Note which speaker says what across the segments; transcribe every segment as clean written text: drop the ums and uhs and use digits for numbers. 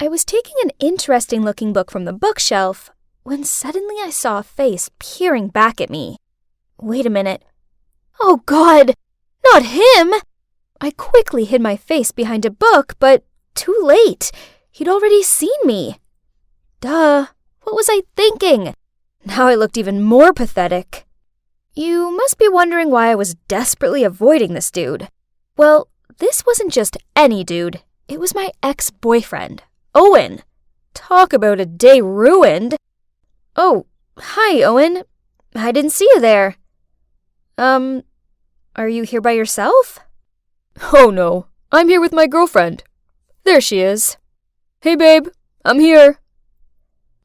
Speaker 1: I was taking an interesting-looking book from the bookshelf when suddenly I saw a face peering back at me. Wait a minute. Oh God! Not him! I quickly hid my face behind a book, but too late. He'd already seen me. Duh. What was I thinking? Now I looked even more pathetic. You must be wondering why I was desperately avoiding this dude. Well, this wasn't just any dude. It was my ex-boyfriend, Owen. Talk about a day ruined. Oh, hi, Owen. I didn't see you there. Are you here by yourself?
Speaker 2: Oh no, I'm here with my girlfriend. There she is. Hey babe, I'm here.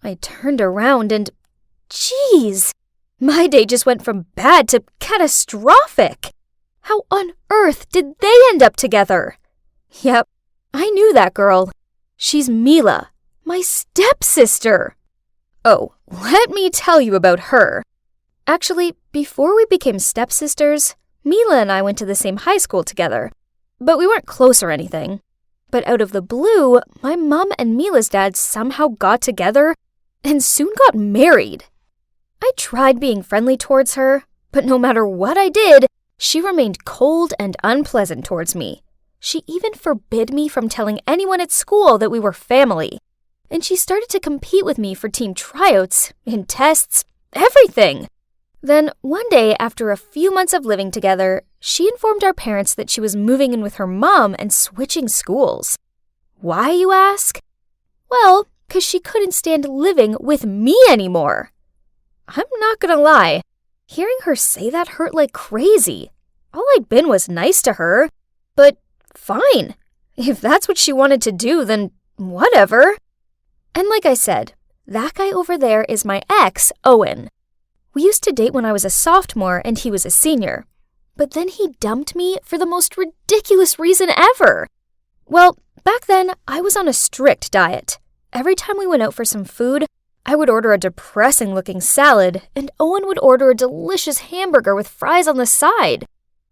Speaker 1: I turned around and, geez, my day just went from bad to catastrophic. How on earth did they end up together? Yep, I knew that girl. She's Mila, my stepsister. Oh, let me tell you about her. Actually, before we became stepsisters, Mila and I went to the same high school together, but we weren't close or anything. But out of the blue, my mom and Mila's dad somehow got together and soon got married. I tried being friendly towards her, but no matter what I did, she remained cold and unpleasant towards me. She even forbid me from telling anyone at school that we were family. And she started to compete with me for team tryouts, in tests, everything. Then one day, after a few months of living together, she informed our parents that she was moving in with her mom and switching schools. Why, you ask? Well, 'cause she couldn't stand living with me anymore. I'm not gonna lie, hearing her say that hurt like crazy. All I'd been was nice to her, but fine. If that's what she wanted to do, then whatever. And like I said, that guy over there is my ex, Owen. We used to date when I was a sophomore and he was a senior. But then he dumped me for the most ridiculous reason ever. Well, back then, I was on a strict diet. Every time we went out for some food, I would order a depressing-looking salad, and Owen would order a delicious hamburger with fries on the side.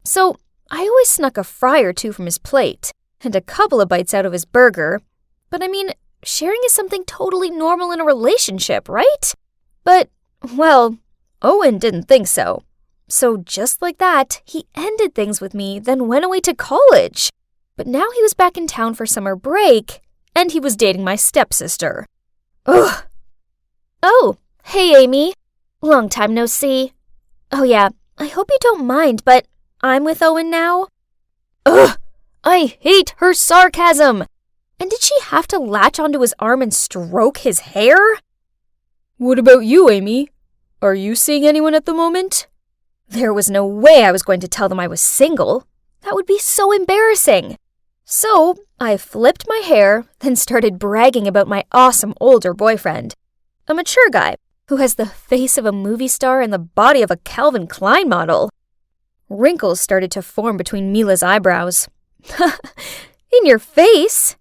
Speaker 1: So I always snuck a fry or two from his plate, and a couple of bites out of his burger. But I mean, sharing is something totally normal in a relationship, right? But, well, Owen didn't think so. So just like that, he ended things with me, then went away to college. But now he was back in town for summer break, and he was dating my stepsister. Ugh. Oh, hey Amy. Long time no see. Oh yeah, I hope you don't mind, but I'm with Owen now. Ugh, I hate her sarcasm. And did she have to latch onto his arm and stroke his hair?
Speaker 2: What about you, Amy? Are you seeing anyone at the moment?
Speaker 1: There was no way I was going to tell them I was single. That would be so embarrassing. So I flipped my hair, then started bragging about my awesome older boyfriend. A mature guy who has the face of a movie star and the body of a Calvin Klein model. Wrinkles started to form between Mila's eyebrows. In your face?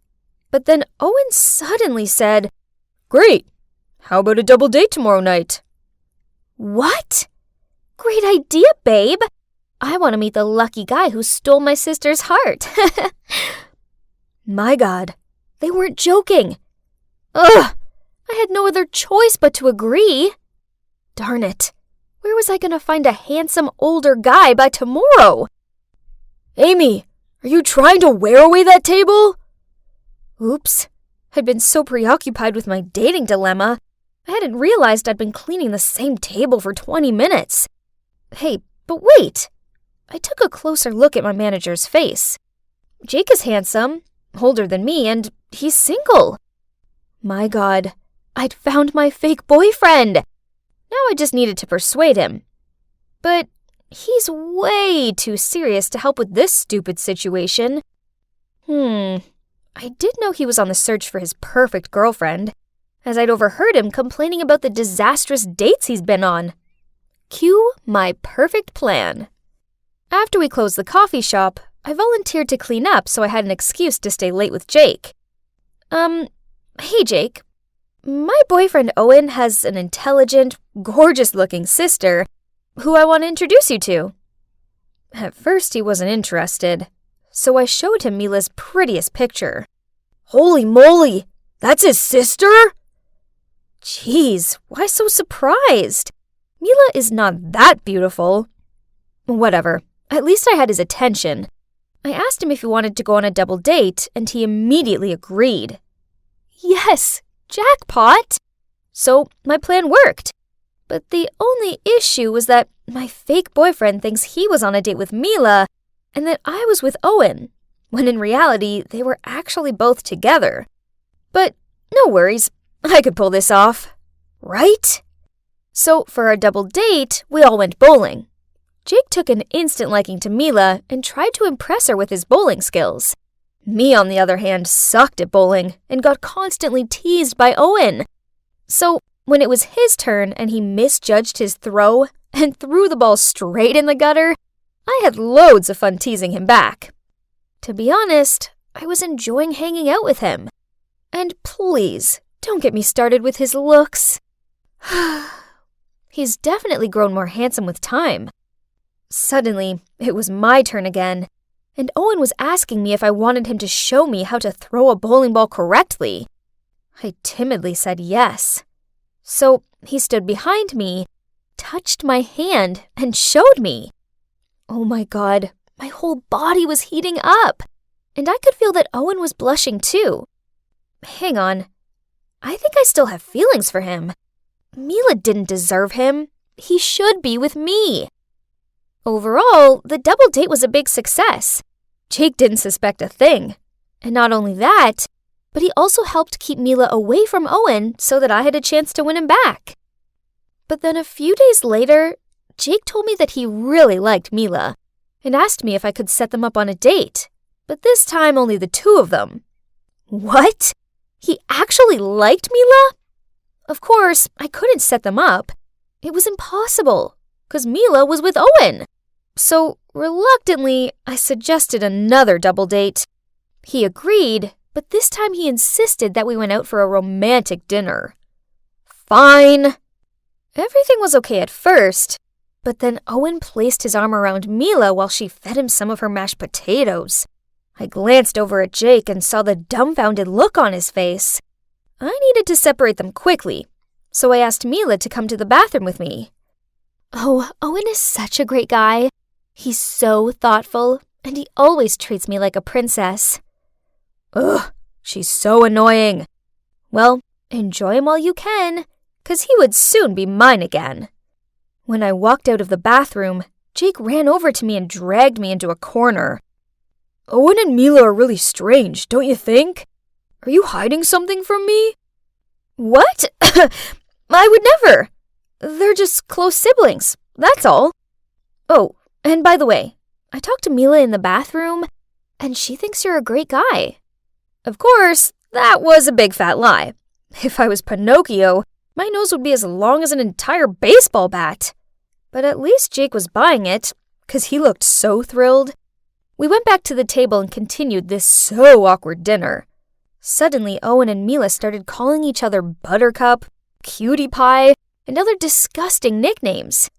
Speaker 1: But then Owen suddenly said,
Speaker 2: Great. How about a double date tomorrow night?
Speaker 1: What? Great idea, babe. I want to meet the lucky guy who stole my sister's heart. My God, they weren't joking. Ugh, I had no other choice but to agree. Darn it, where was I going to find a handsome older guy by tomorrow?
Speaker 2: Amy, are you trying to wear away that table?
Speaker 1: Oops, I'd been so preoccupied with my dating dilemma, I hadn't realized I'd been cleaning the same table for 20 minutes. Hey, but wait. I took a closer look at my manager's face. Jake is handsome, older than me, and he's single. My God, I'd found my fake boyfriend. Now I just needed to persuade him. But he's way too serious to help with this stupid situation. I did know he was on the search for his perfect girlfriend, as I'd overheard him complaining about the disastrous dates he's been on. Cue my perfect plan. After we closed the coffee shop, I volunteered to clean up so I had an excuse to stay late with Jake. Hey Jake, my boyfriend Owen has an intelligent, gorgeous-looking sister who I want to introduce you to. At first he wasn't interested, so I showed him Mila's prettiest picture. Holy moly!
Speaker 2: That's his sister?
Speaker 1: Jeez, why so surprised? Mila is not that beautiful. Whatever, at least I had his attention. I asked him if he wanted to go on a double date, and he immediately agreed. Yes, jackpot! So my plan worked. But the only issue was that my fake boyfriend thinks he was on a date with Mila and that I was with Owen, when in reality they were actually both together. But no worries, I could pull this off. Right? So for our double date, we all went bowling. Jake took an instant liking to Mila and tried to impress her with his bowling skills. Me, on the other hand, sucked at bowling and got constantly teased by Owen. So when it was his turn and he misjudged his throw and threw the ball straight in the gutter, I had loads of fun teasing him back. To be honest, I was enjoying hanging out with him. And please, don't get me started with his looks. He's definitely grown more handsome with time. Suddenly, it was my turn again, and Owen was asking me if I wanted him to show me how to throw a bowling ball correctly. I timidly said yes. So he stood behind me, touched my hand, and showed me. Oh my God, my whole body was heating up, and I could feel that Owen was blushing too. Hang on, I think I still have feelings for him. Mila didn't deserve him. He should be with me. Overall, the double date was a big success. Jake didn't suspect a thing. And not only that, but he also helped keep Mila away from Owen so that I had a chance to win him back. But then a few days later, Jake told me that he really liked Mila and asked me if I could set them up on a date, but this time only the two of them. What? He actually liked Mila? Of course, I couldn't set them up. It was impossible, because Mila was with Owen. So, reluctantly, I suggested another double date. He agreed, but this time he insisted that we went out for a romantic dinner. Fine. Everything was okay at first, but then Owen placed his arm around Mila while she fed him some of her mashed potatoes. I glanced over at Jake and saw the dumbfounded look on his face. I needed to separate them quickly, so I asked Mila to come to the bathroom with me. Oh, Owen is such a great guy. He's so thoughtful, and he always treats me like a princess. Ugh, she's so annoying. Well, enjoy him while you can, 'cause he would soon be mine again. When I walked out of the bathroom, Jake ran over to me and dragged me into a corner. Owen and Mila are really strange, don't you think? Are you hiding something from me? What? I would never. They're just close siblings, that's all. Oh, and by the way, I talked to Mila in the bathroom, and she thinks you're a great guy. Of course, that was a big fat lie. If I was Pinocchio, my nose would be as long as an entire baseball bat. But at least Jake was buying it, 'cause he looked so thrilled. We went back to the table and continued this so awkward dinner. Suddenly, Owen and Mila started calling each other Buttercup, Cutie Pie, and other disgusting nicknames.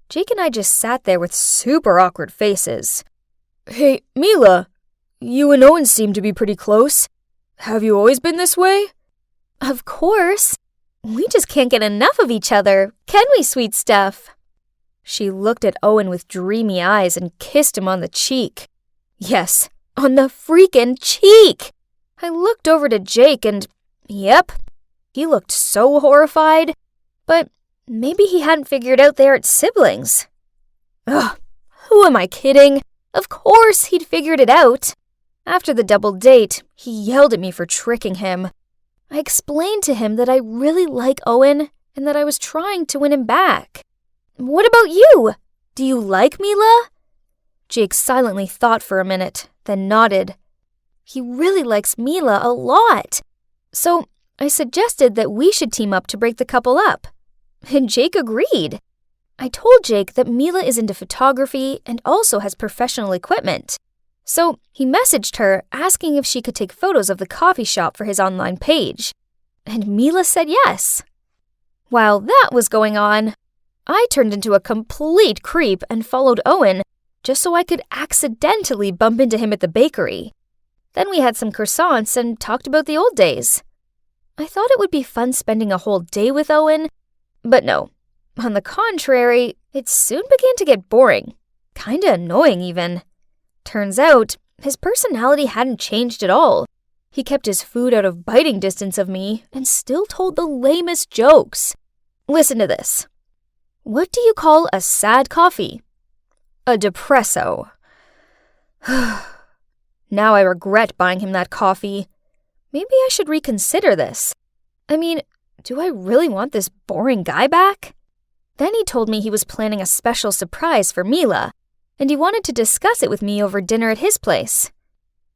Speaker 1: Jake and I just sat there with super awkward faces. Hey, Mila, you and Owen seem to be pretty close. Have you always been this way? Of course. We just can't get enough of each other, can we, sweet stuff? She looked at Owen with dreamy eyes and kissed him on the cheek. Yes, on the freaking cheek! I looked over to Jake and, yep, he looked so horrified, but maybe he hadn't figured out they aren't siblings. Ugh, who am I kidding? Of course he'd figured it out. After the double date, he yelled at me for tricking him. I explained to him that I really like Owen and that I was trying to win him back. What about you? Do you like Mila? Jake silently thought for a minute, then nodded. He really likes Mila a lot. So I suggested that we should team up to break the couple up. And Jake agreed. I told Jake that Mila is into photography and also has professional equipment. So he messaged her asking if she could take photos of the coffee shop for his online page. And Mila said yes. While that was going on, I turned into a complete creep and followed Owen just so I could accidentally bump into him at the bakery. Then we had some croissants and talked about the old days. I thought it would be fun spending a whole day with Owen, but no. On the contrary, it soon began to get boring. Kinda annoying even. Turns out, his personality hadn't changed at all. He kept his food out of biting distance of me and still told the lamest jokes. Listen to this. What do you call a sad coffee? A depresso. Now I regret buying him that coffee. Maybe I should reconsider this. I mean, do I really want this boring guy back? Then he told me he was planning a special surprise for Mila, and he wanted to discuss it with me over dinner at his place.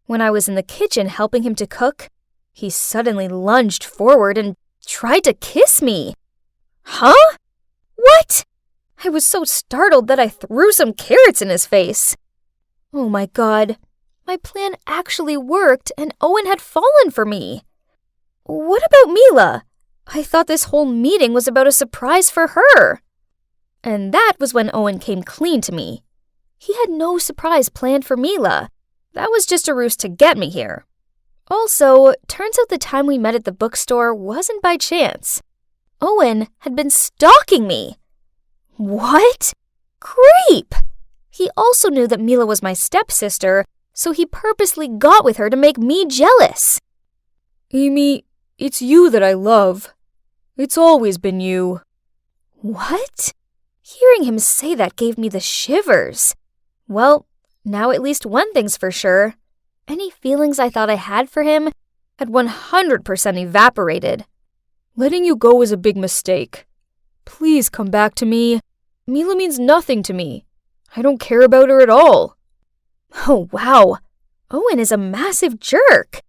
Speaker 1: When I was in the kitchen helping him to cook, he suddenly lunged forward and tried to kiss me. Huh? What? I was so startled that I threw some carrots in his face. Oh my God. My plan actually worked and Owen had fallen for me. What about Mila? I thought this whole meeting was about a surprise for her. And that was when Owen came clean to me. He had no surprise planned for Mila. That was just a ruse to get me here. Also, turns out the time we met at the bookstore wasn't by chance. Owen had been stalking me. What? Creep! He also knew that Mila was my stepsister, so he purposely got with her to make me jealous.
Speaker 2: Amy, it's you that I love. It's always been you.
Speaker 1: What? Hearing him say that gave me the shivers. Well, now at least one thing's for sure. Any feelings I thought I had for him had 100% evaporated.
Speaker 2: Letting you go was a big mistake. Please come back to me. Mila means nothing to me. I don't care about her at all.
Speaker 1: Oh, wow. Owen is a massive jerk.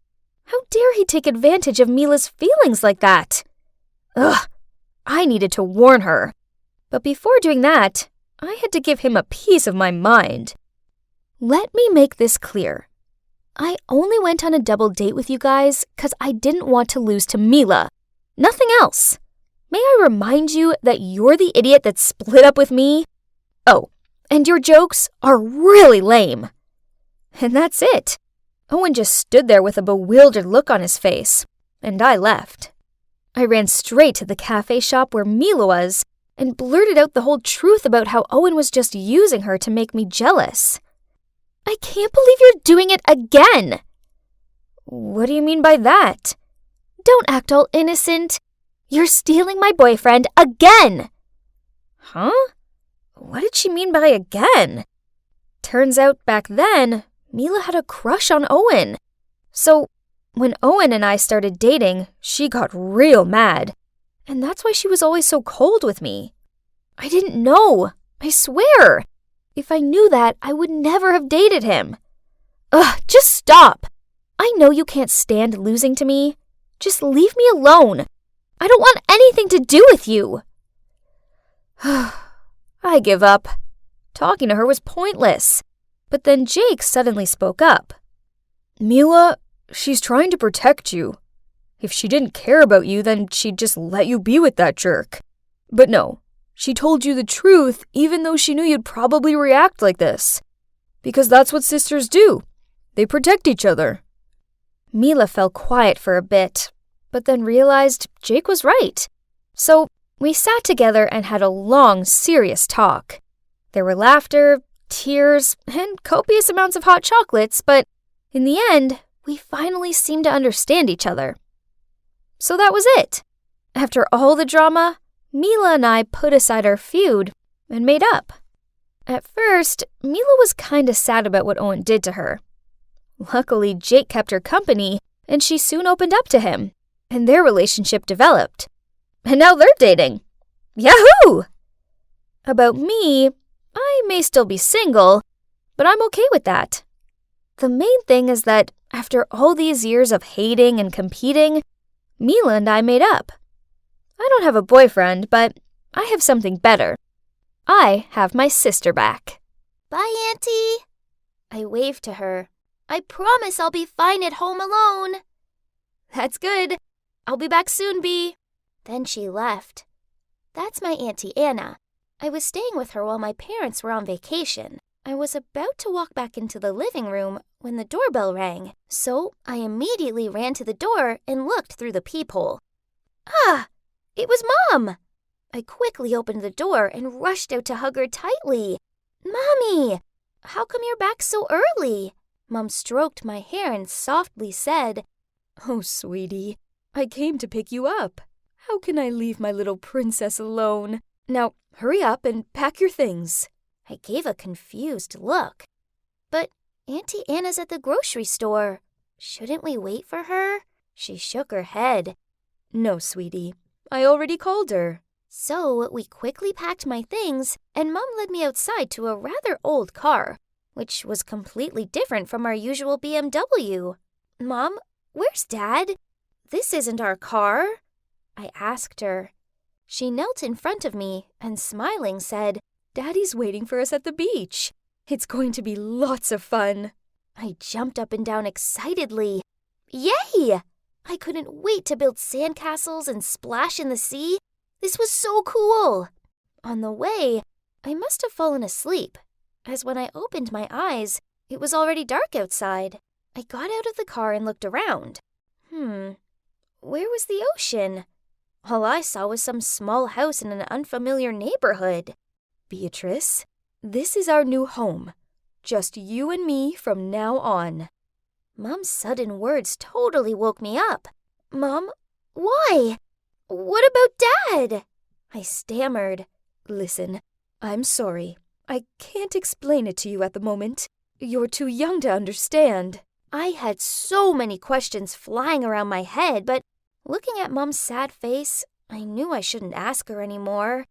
Speaker 1: How dare he take advantage of Mila's feelings like that? Ugh, I needed to warn her. But before doing that, I had to give him a piece of my mind. Let me make this clear. I only went on a double date with you guys because I didn't want to lose to Mila. Nothing else. May I remind you that you're the idiot that split up with me? Oh, and your jokes are really lame. And that's it. Owen just stood there with a bewildered look on his face, and I left. I ran straight to the cafe shop where Mila was and blurted out the whole truth about how Owen was just using her to make me jealous. I can't believe you're doing it again. What do you mean by that? Don't act all innocent. You're stealing my boyfriend again. Huh? What did she mean by again? Turns out back then, Mila had a crush on Owen. So when Owen and I started dating, she got real mad. And that's why she was always so cold with me. I didn't know. I swear. If I knew that, I would never have dated him. Ugh, just stop. I know you can't stand losing to me. Just leave me alone. I don't want anything to do with you. I give up. Talking to her was pointless. But then Jake suddenly spoke up.
Speaker 2: Mila, she's trying to protect you. If she didn't care about you, then she'd just let you be with that jerk. But no, she told you the truth even though she knew you'd probably react like this. Because that's what sisters do. They protect each other.
Speaker 1: Mila fell quiet for a bit, but then realized Jake was right. So we sat together and had a long, serious talk. There were laughter, tears, and copious amounts of hot chocolates, but in the end, we finally seemed to understand each other. So that was it. After all the drama, Mila and I put aside our feud and made up. At first, Mila was kinda sad about what Owen did to her. Luckily, Jake kept her company, and she soon opened up to him, and their relationship developed. And now they're dating. Yahoo! About me, I may still be single, but I'm okay with that. The main thing is that after all these years of hating and competing, Mila and I made up. I don't have a boyfriend, but I have something better. I have my sister back.
Speaker 3: Bye, Auntie. I waved to her. I promise I'll be fine at home alone.
Speaker 1: That's good. I'll be back soon, Bee.
Speaker 3: Then she left. That's my Auntie Anna. I was staying with her while my parents were on vacation. I was about to walk back into the living room when the doorbell rang, so I immediately ran to the door and looked through the peephole. Ah! It was Mom! I quickly opened the door and rushed out to hug her tightly. Mommy! How come you're back so early? Mom stroked my hair and softly said,
Speaker 2: Oh, sweetie, I came to pick you up. How can I leave my little princess alone? Now, hurry up and pack your things.
Speaker 3: I gave a confused look. But Auntie Anna's at the grocery store. Shouldn't we wait for her? She shook her head.
Speaker 2: No, sweetie. I already called her.
Speaker 3: So we quickly packed my things, and Mom led me outside to a rather old car, which was completely different from our usual BMW. Mom, where's Dad? This isn't our car, I asked her. She knelt in front of me and smiling said,
Speaker 2: Daddy's waiting for us at the beach. It's going to be lots of fun.
Speaker 3: I jumped up and down excitedly. Yay! I couldn't wait to build sandcastles and splash in the sea. This was so cool. On the way, I must have fallen asleep, as when I opened my eyes, it was already dark outside. I got out of the car and looked around. Where was the ocean? All I saw was some small house in an unfamiliar neighborhood.
Speaker 2: Beatrice, this is our new home. Just you and me from now on.
Speaker 3: Mom's sudden words totally woke me up. Mom, why? What about Dad? I stammered.
Speaker 2: Listen, I'm sorry. I can't explain it to you at the moment. You're too young to understand.
Speaker 3: I had so many questions flying around my head, but looking at Mom's sad face, I knew I shouldn't ask her anymore.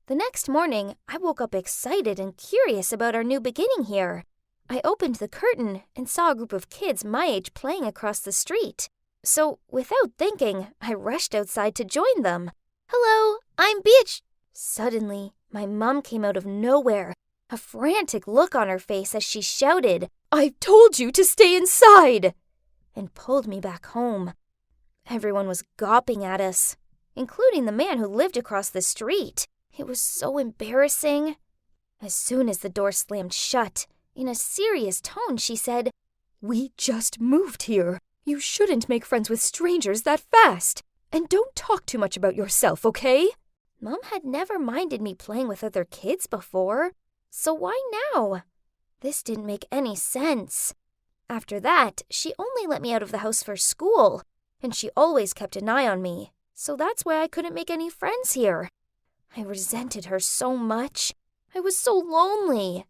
Speaker 3: The next morning, I woke up excited and curious about our new beginning here. I opened the curtain and saw a group of kids my age playing across the street. So, without thinking, I rushed outside to join them. Hello, I'm Beach. Suddenly, my mom came out of nowhere, a frantic look on her face as she shouted,
Speaker 2: I've told you to stay inside!
Speaker 3: And pulled me back home. Everyone was gawping at us, including the man who lived across the street. It was so embarrassing. As soon as the door slammed shut, in a serious tone, she said,
Speaker 2: We just moved here. You shouldn't make friends with strangers that fast. And don't talk too much about yourself, okay?
Speaker 3: Mom had never minded me playing with other kids before, so why now? This didn't make any sense. After that, she only let me out of the house for school, and she always kept an eye on me, so that's why I couldn't make any friends here. I resented her so much. I was so lonely.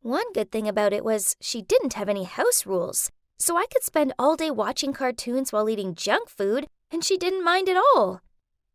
Speaker 3: One good thing about it was she didn't have any house rules, so I could spend all day watching cartoons while eating junk food, and she didn't mind at all.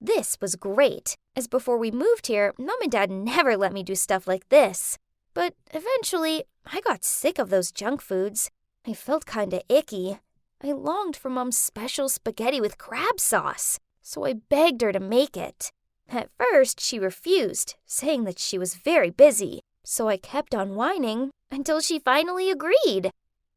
Speaker 3: This was great, as before we moved here, Mom and Dad never let me do stuff like this. But eventually, I got sick of those junk foods. I felt kinda icky. I longed for Mom's special spaghetti with crab sauce, so I begged her to make it. At first, she refused, saying that she was very busy, so I kept on whining until she finally agreed.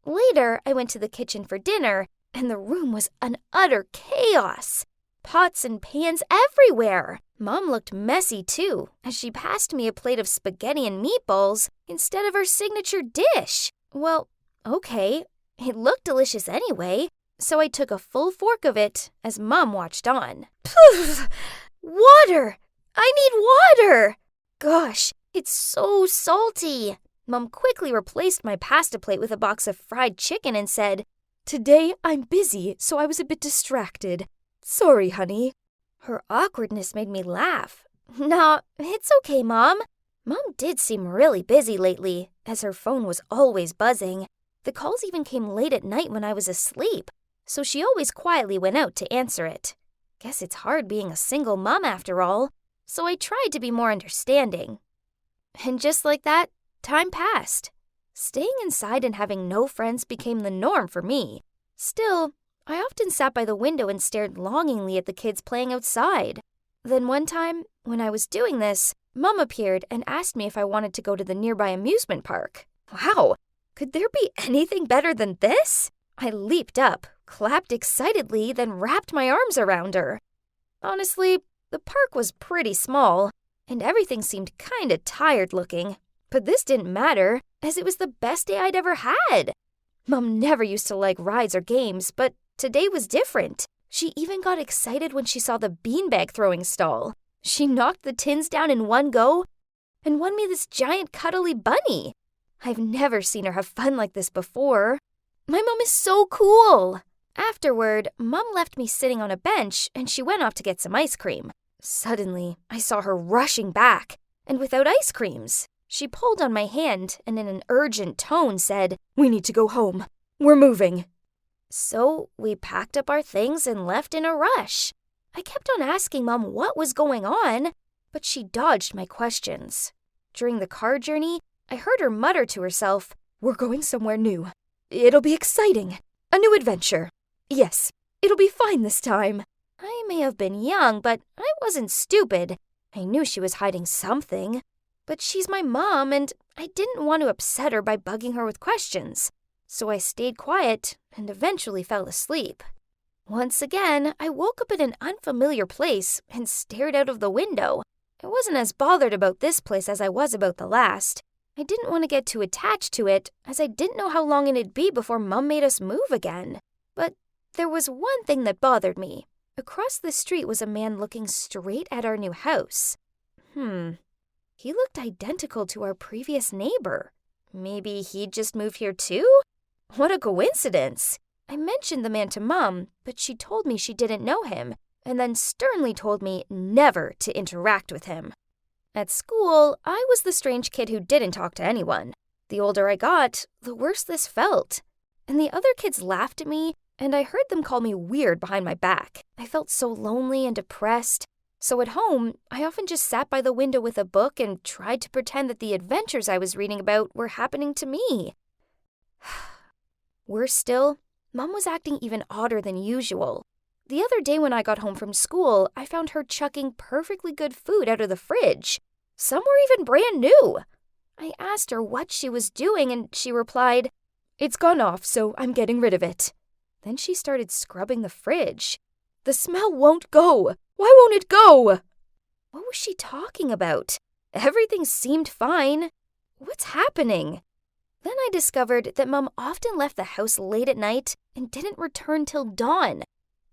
Speaker 3: Later, I went to the kitchen for dinner, and the room was an utter chaos. Pots and pans everywhere. Mom looked messy too, as she passed me a plate of spaghetti and meatballs instead of her signature dish. Well, okay, it looked delicious anyway, so I took a full fork of it as Mom watched on. Water! I need water! Gosh, it's so salty. Mom quickly replaced my pasta plate with a box of fried chicken and said,
Speaker 2: Today I'm busy, so I was a bit distracted. Sorry, honey.
Speaker 3: Her awkwardness made me laugh. Nah, it's okay, Mom. Mom did seem really busy lately, as her phone was always buzzing. The calls even came late at night when I was asleep, so she always quietly went out to answer it. Guess it's hard being a single mom after all, so I tried to be more understanding. And just like that, time passed. Staying inside and having no friends became the norm for me. Still, I often sat by the window and stared longingly at the kids playing outside. Then one time, when I was doing this, Mom appeared and asked me if I wanted to go to the nearby amusement park. Wow, could there be anything better than this? I leaped up, clapped excitedly, then wrapped my arms around her. Honestly, the park was pretty small, and everything seemed kinda tired looking. But this didn't matter, as it was the best day I'd ever had. Mom never used to like rides or games, but today was different. She even got excited when she saw the beanbag throwing stall. She knocked the tins down in one go and won me this giant cuddly bunny. I've never seen her have fun like this before. My mom is so cool. Afterward, Mom left me sitting on a bench and she went off to get some ice cream. Suddenly, I saw her rushing back, and without ice creams. She pulled on my hand and in an urgent tone said, "We need to go home. We're moving." So we packed up our things and left in a rush. I kept on asking Mom what was going on, but she dodged my questions. During the car journey, I heard her mutter to herself, "We're going somewhere new. It'll be exciting. A new adventure. Yes, it'll be fine this time." I may have been young, but I wasn't stupid. I knew she was hiding something. But she's my mom, and I didn't want to upset her by bugging her with questions. So I stayed quiet and eventually fell asleep. Once again, I woke up in an unfamiliar place and stared out of the window. I wasn't as bothered about this place as I was about the last. I didn't want to get too attached to it, as I didn't know how long it'd be before Mom made us move again. But there was one thing that bothered me. Across the street was a man looking straight at our new house. He looked identical to our previous neighbor. Maybe he'd just moved here too? What a coincidence! I mentioned the man to Mom, but she told me she didn't know him, and then sternly told me never to interact with him. At school, I was the strange kid who didn't talk to anyone. The older I got, the worse this felt. And the other kids laughed at me, and I heard them call me weird behind my back. I felt so lonely and depressed. So at home, I often just sat by the window with a book and tried to pretend that the adventures I was reading about were happening to me. Worse still, Mom was acting even odder than usual. The other day when I got home from school, I found her chucking perfectly good food out of the fridge. Some were even brand new. I asked her what she was doing, and she replied, "It's gone off, so I'm getting rid of it." Then she started scrubbing the fridge. "The smell won't go. Why won't it go?" What was she talking about? Everything seemed fine. What's happening? Then I discovered that Mom often left the house late at night and didn't return till dawn.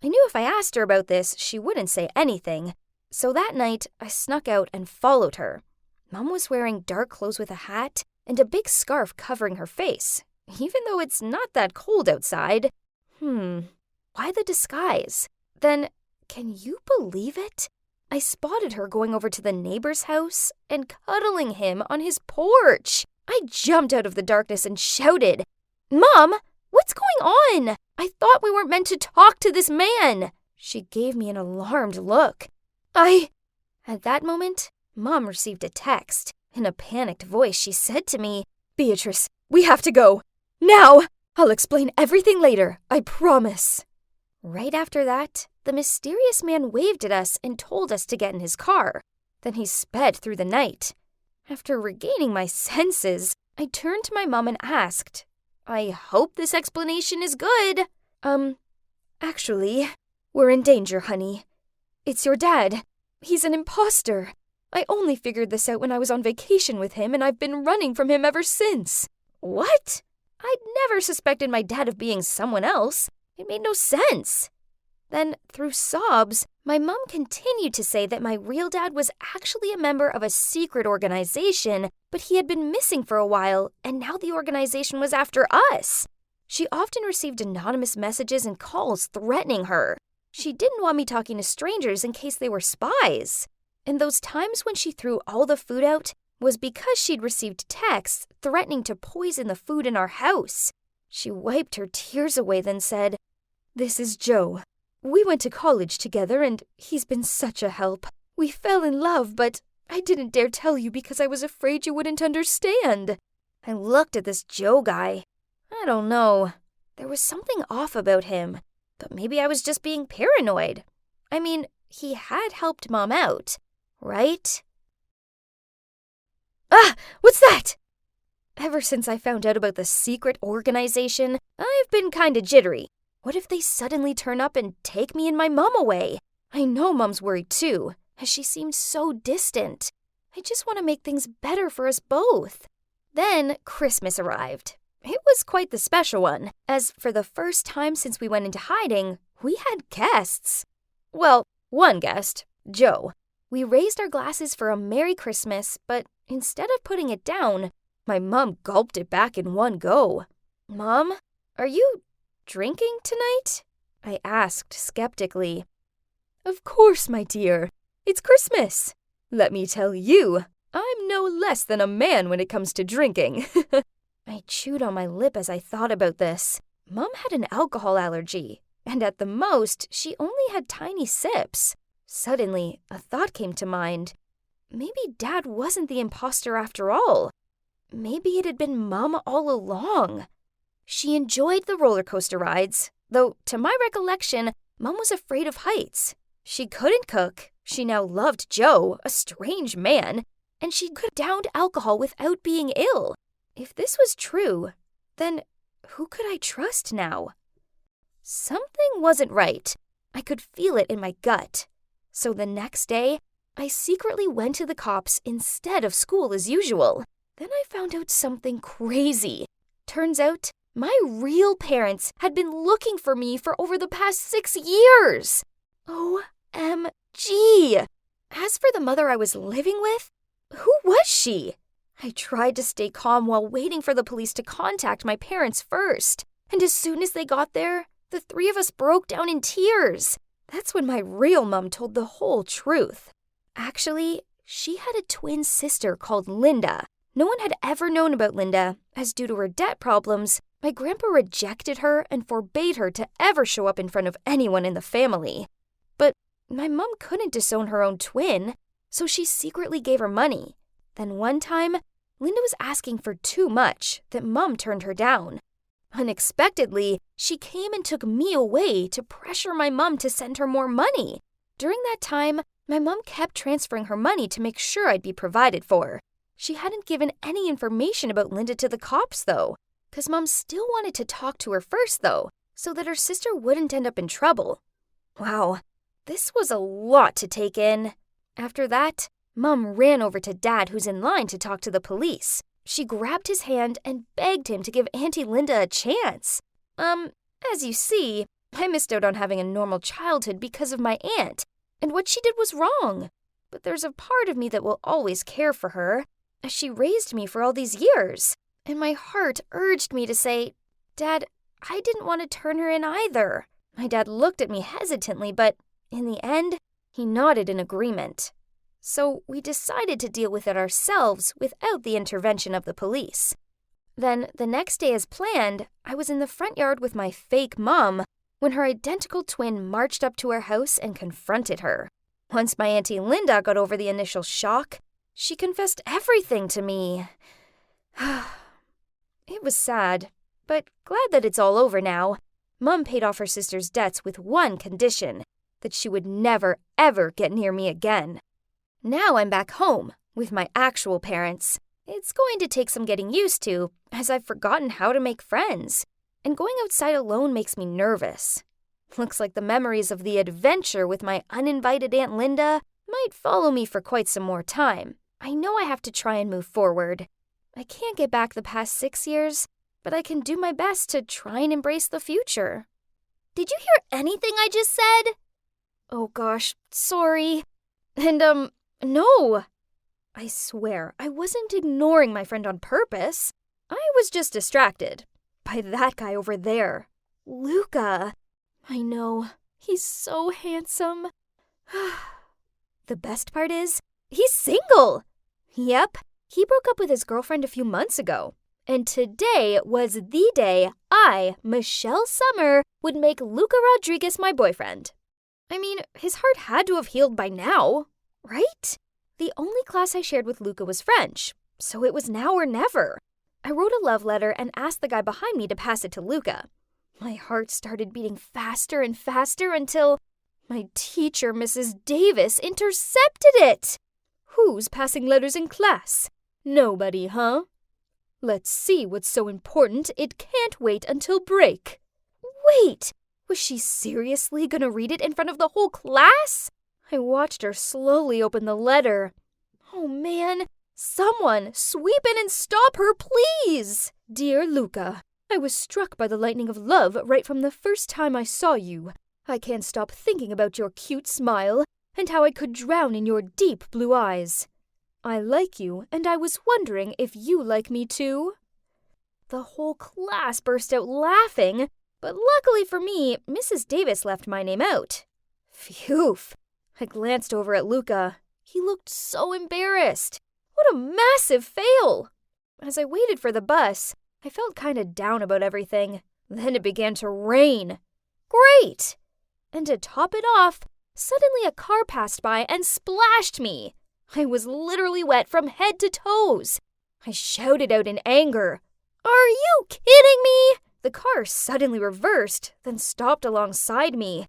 Speaker 3: I knew if I asked her about this, she wouldn't say anything. So that night, I snuck out and followed her. Mom was wearing dark clothes with a hat and a big scarf covering her face, even though it's not that cold outside. Why the disguise? Then, can you believe it? I spotted her going over to the neighbor's house and cuddling him on his porch. I jumped out of the darkness and shouted, "Mom, what's going on? I thought we weren't meant to talk to this man." She gave me an alarmed look. At that moment, Mom received a text. In a panicked voice, she said to me, "Beatrice, we have to go. Now! I'll explain everything later, I promise." Right after that, the mysterious man waved at us and told us to get in his car. Then he sped through the night. After regaining my senses, I turned to my mom and asked, "I hope this explanation is good." Actually, we're in danger, honey. It's your dad. He's an imposter. I only figured this out when I was on vacation with him, and I've been running from him ever since." What? I'd never suspected my dad of being someone else. It made no sense. Then, through sobs, my mom continued to say that my real dad was actually a member of a secret organization, but he had been missing for a while, and now the organization was after us. She often received anonymous messages and calls threatening her. She didn't want me talking to strangers in case they were spies. And those times when she threw all the food out was because she'd received texts threatening to poison the food in our house. She wiped her tears away, then said, "This is Joe. We went to college together, and he's been such a help. We fell in love, but I didn't dare tell you because I was afraid you wouldn't understand." I looked at this Joe guy. I don't know. There was something off about him, but maybe I was just being paranoid. I mean, he had helped Mom out, right? What's that? Ever since I found out about the secret organization, I've been kinda jittery. What if they suddenly turn up and take me and my mom away? I know Mom's worried too, as she seems so distant. I just want to make things better for us both.
Speaker 1: Then Christmas arrived. It was quite the special one, as for the first time since we went into hiding, we had guests. Well, one guest, Joe. We raised our glasses for a Merry Christmas, but instead of putting it down, my mom gulped it back in one go. "Mom, are you drinking tonight?" I asked skeptically. "Of course, my dear. It's Christmas. Let me tell you, I'm no less than a man when it comes to drinking." I chewed on my lip as I thought about this. Mom had an alcohol allergy, and at the most, she only had tiny sips. Suddenly, a thought came to mind. Maybe Dad wasn't the imposter after all. Maybe it had been Mom all along. She enjoyed the roller coaster rides, though to my recollection, Mom was afraid of heights. She couldn't cook. She now loved Joe, a strange man, and she could have downed alcohol without being ill. If this was true, then who could I trust now? Something wasn't right. I could feel it in my gut. So the next day, I secretly went to the cops instead of school as usual. Then I found out something crazy. Turns out, my real parents had been looking for me for over the past 6 years. OMG! As for the mother I was living with, who was she? I tried to stay calm while waiting for the police to contact my parents first. And as soon as they got there, the three of us broke down in tears. That's when my real mom told the whole truth. Actually, she had a twin sister called Linda. No one had ever known about Linda, as due to her debt problems, my grandpa rejected her and forbade her to ever show up in front of anyone in the family. But my mom couldn't disown her own twin, so she secretly gave her money. Then one time, Linda was asking for too much that Mom turned her down. Unexpectedly, she came and took me away to pressure my mom to send her more money. During that time, my mom kept transferring her money to make sure I'd be provided for. She hadn't given any information about Linda to the cops, though, because Mom still wanted to talk to her first, though, so that her sister wouldn't end up in trouble. Wow, this was a lot to take in. After that, Mom ran over to Dad, who's in line to talk to the police. She grabbed his hand and begged him to give Auntie Linda a chance. As you see, I missed out on having a normal childhood because of my aunt, and what she did was wrong. But there's a part of me that will always care for her, as she raised me for all these years. And my heart urged me to say, "Dad, I didn't want to turn her in either." My dad looked at me hesitantly, but in the end, he nodded in agreement. So we decided to deal with it ourselves without the intervention of the police. Then, the next day as planned, I was in the front yard with my fake mom when her identical twin marched up to our house and confronted her. Once my Auntie Linda got over the initial shock, she confessed everything to me. It was sad, but glad that it's all over now. Mom paid off her sister's debts with one condition, that she would never, ever get near me again. Now I'm back home, with my actual parents. It's going to take some getting used to, as I've forgotten how to make friends, and going outside alone makes me nervous. Looks like the memories of the adventure with my uninvited Aunt Linda might follow me for quite some more time. I know I have to try and move forward. I can't get back the past 6 years, but I can do my best to try and embrace the future.
Speaker 3: Did you hear anything I just said?
Speaker 1: Oh gosh, sorry. And, no. I swear, I wasn't ignoring my friend on purpose. I was just distracted by that guy over there, Luca. I know, he's so handsome. The best part is, he's single. Yep, he broke up with his girlfriend a few months ago. And today was the day I, Michelle Summer, would make Luca Rodriguez my boyfriend. I mean, his heart had to have healed by now, right? The only class I shared with Luca was French, so it was now or never. I wrote a love letter and asked the guy behind me to pass it to Luca. My heart started beating faster and faster until my teacher, Mrs. Davis, intercepted it. Who's passing letters in class? Nobody, huh? Let's see what's so important it can't wait until break. Wait, was she seriously gonna read it in front of the whole class? I watched her slowly open the letter. Oh man, Someone, sweep in and stop her, please! Dear Luca, I was struck by the lightning of love right from the first time I saw you. I can't stop thinking about your cute smile and how I could drown in your deep blue eyes. I like you, and I was wondering if you like me too. The whole class burst out laughing, but luckily for me, Mrs. Davis left my name out. Phew! I glanced over at Luca. He looked so embarrassed. What a massive fail! As I waited for the bus, I felt kind of down about everything. Then it began to rain. Great! And to top it off, suddenly a car passed by and splashed me. I was literally wet from head to toes. I shouted out in anger, "Are you kidding me?" The car suddenly reversed, then stopped alongside me.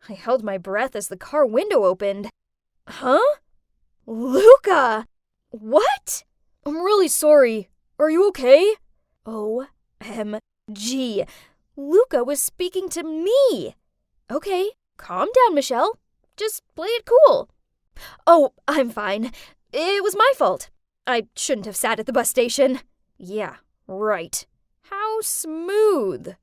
Speaker 1: I held my breath as the car window opened. Huh? Luca! What? I'm really sorry. Are you okay? OMG. Luca was speaking to me. Okay, calm down, Michelle. Just play it cool. Oh, I'm fine. It was my fault. I shouldn't have sat at the bus station. Yeah, right. How smooth.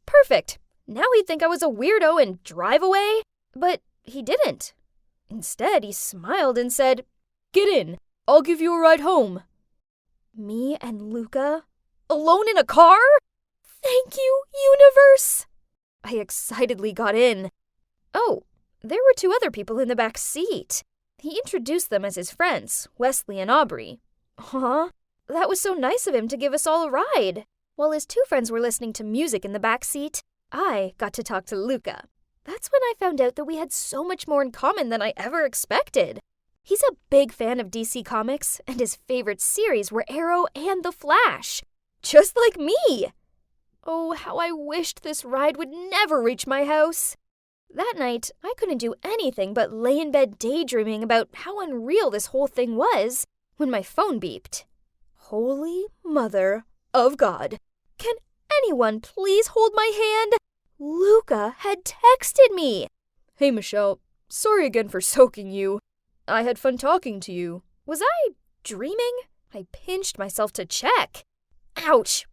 Speaker 1: Perfect. Now he'd think I was a weirdo and drive away. But he didn't. Instead, he smiled and said, "Get in. I'll give you a ride home." Me and Luca? Alone in a car? Thank you, universe! I excitedly got in. Oh, there were two other people in the back seat. He introduced them as his friends, Wesley and Aubrey. Aw, that was so nice of him to give us all a ride. While his two friends were listening to music in the back seat, I got to talk to Luca. That's when I found out that we had so much more in common than I ever expected. He's a big fan of DC Comics, and his favorite series were Arrow and The Flash. Just like me! Oh, how I wished this ride would never reach my house. That night, I couldn't do anything but lay in bed daydreaming about how unreal this whole thing was when my phone beeped. Holy Mother of God. Can anyone please hold my hand? Luca had texted me. Hey, Michelle. Sorry again for soaking you. I had fun talking to you. Was I dreaming? I pinched myself to check. Ouch.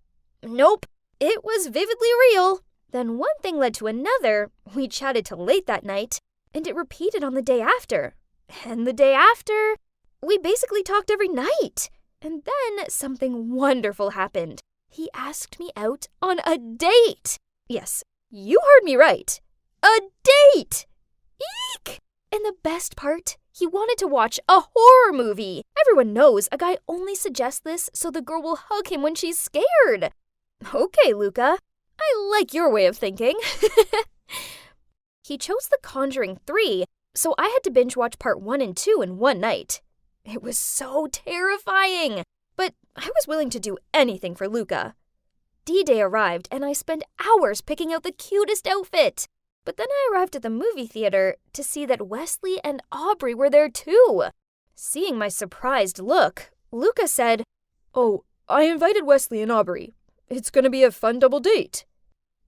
Speaker 1: Nope. It was vividly real. Then one thing led to another. We chatted till late that night, and it repeated on the day after. And the day after, we basically talked every night. And then something wonderful happened. He asked me out on a date. Yes, you heard me right. A date! Eek! And the best part, he wanted to watch a horror movie. Everyone knows a guy only suggests this so the girl will hug him when she's scared. Okay, Luca. I like your way of thinking. He chose The Conjuring 3, so I had to binge watch part 1 and 2 in one night. It was so terrifying, but I was willing to do anything for Luca. D-Day arrived, and I spent hours picking out the cutest outfit. But then I arrived at the movie theater to see that Wesley and Aubrey were there too. Seeing my surprised look, Luca said, "Oh, I invited Wesley and Aubrey. It's gonna be a fun double date."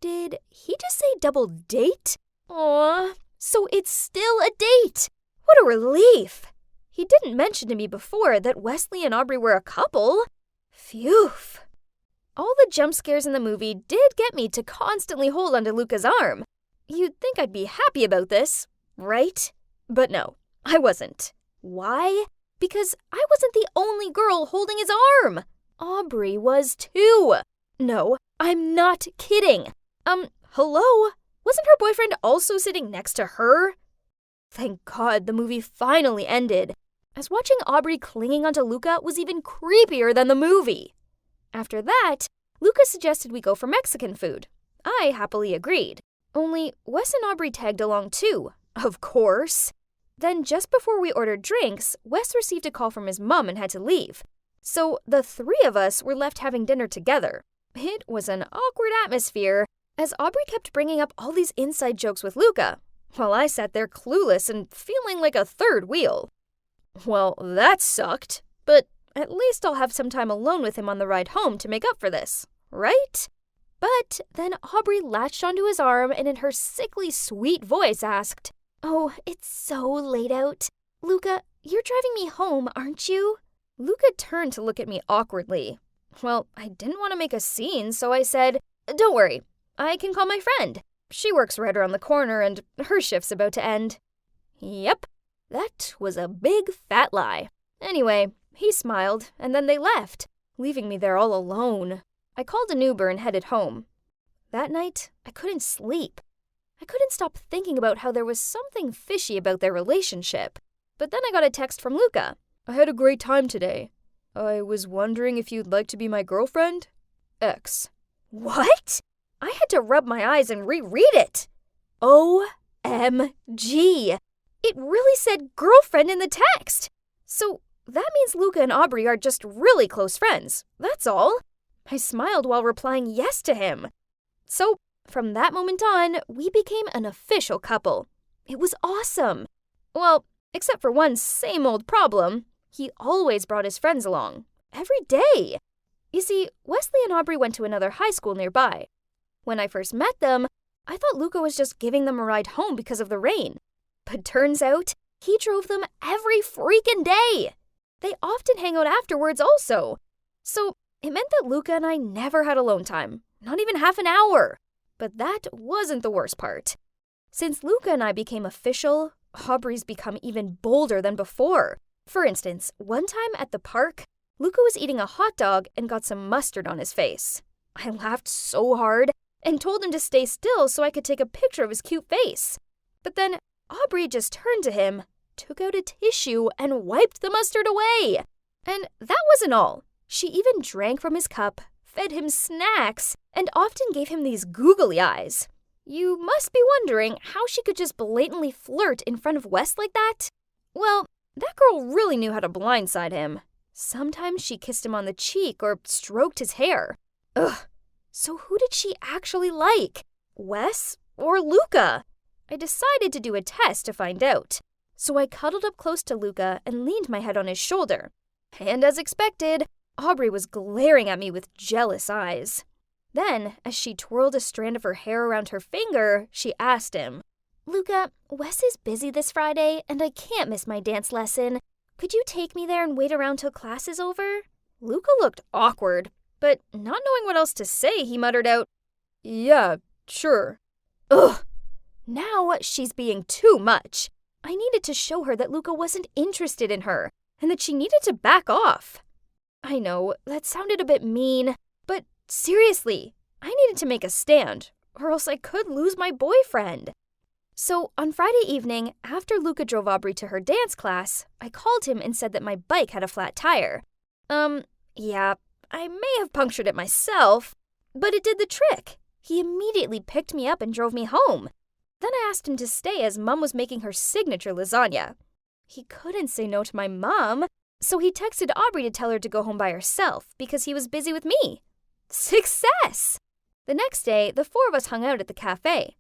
Speaker 1: Did he just say double date? Aw, so it's still a date. What a relief. He didn't mention to me before that Wesley and Aubrey were a couple. Phew. All the jump scares in the movie did get me to constantly hold onto Luca's arm. You'd think I'd be happy about this, right? But no, I wasn't. Why? Because I wasn't the only girl holding his arm. Aubrey was too. No, I'm not kidding. Hello? Wasn't her boyfriend also sitting next to her? Thank God the movie finally ended, as watching Aubrey clinging onto Luca was even creepier than the movie. After that, Luca suggested we go for Mexican food. I happily agreed. Only Wes and Aubrey tagged along too, of course. Then just before we ordered drinks, Wes received a call from his mom and had to leave. So the three of us were left having dinner together. It was an awkward atmosphere, as Aubrey kept bringing up all these inside jokes with Luca, while I sat there clueless and feeling like a third wheel. Well, that sucked, but at least I'll have some time alone with him on the ride home to make up for this, right? But then Aubrey latched onto his arm and in her sickly sweet voice asked, "Oh, it's so late out. Luca, you're driving me home, aren't you?" Luca turned to look at me awkwardly. Well, I didn't want to make a scene, so I said, "Don't worry, I can call my friend. She works right around the corner and her shift's about to end." Yep, that was a big fat lie. Anyway, he smiled, and then they left, leaving me there all alone. I called an Uber and headed home. That night, I couldn't sleep. I couldn't stop thinking about how there was something fishy about their relationship. But then I got a text from Luca. "I had a great time today. I was wondering if you'd like to be my girlfriend? X." What? I had to rub my eyes and reread it. OMG. It really said girlfriend in the text. So that means Luca and Aubrey are just really close friends. That's all. I smiled while replying yes to him. So from that moment on, we became an official couple. It was awesome. Well, except for one same old problem. He always brought his friends along. Every day. You see, Wesley and Aubrey went to another high school nearby. When I first met them, I thought Luca was just giving them a ride home because of the rain. But turns out, he drove them every freaking day. They often hang out afterwards also. So it meant that Luca and I never had alone time, not even half an hour. But that wasn't the worst part. Since Luca and I became official, Aubrey's become even bolder than before. For instance, one time at the park, Luca was eating a hot dog and got some mustard on his face. I laughed so hard and told him to stay still so I could take a picture of his cute face. But then Aubrey just turned to him, took out a tissue, and wiped the mustard away. And that wasn't all. She even drank from his cup, fed him snacks, and often gave him these googly eyes. You must be wondering how she could just blatantly flirt in front of Wes like that? Well, that girl really knew how to blindside him. Sometimes she kissed him on the cheek or stroked his hair. Ugh. So who did she actually like? Wes or Luca? I decided to do a test to find out. So I cuddled up close to Luca and leaned my head on his shoulder. And as expected, Aubrey was glaring at me with jealous eyes. Then, as she twirled a strand of her hair around her finger, she asked him, "Luca, Wes is busy this Friday, and I can't miss my dance lesson. Could you take me there and wait around till class is over?" Luca looked awkward, but not knowing what else to say, he muttered out, "Yeah, sure." Ugh! Now she's being too much. I needed to show her that Luca wasn't interested in her, and that she needed to back off. I know, that sounded a bit mean, but seriously, I needed to make a stand, or else I could lose my boyfriend. So on Friday evening, after Luca drove Aubrey to her dance class, I called him and said that my bike had a flat tire. Yeah, I may have punctured it myself, but it did the trick. He immediately picked me up and drove me home. Then I asked him to stay as Mum was making her signature lasagna. He couldn't say no to my mom, so he texted Aubrey to tell her to go home by herself because he was busy with me. Success! The next day, the four of us hung out at the cafe.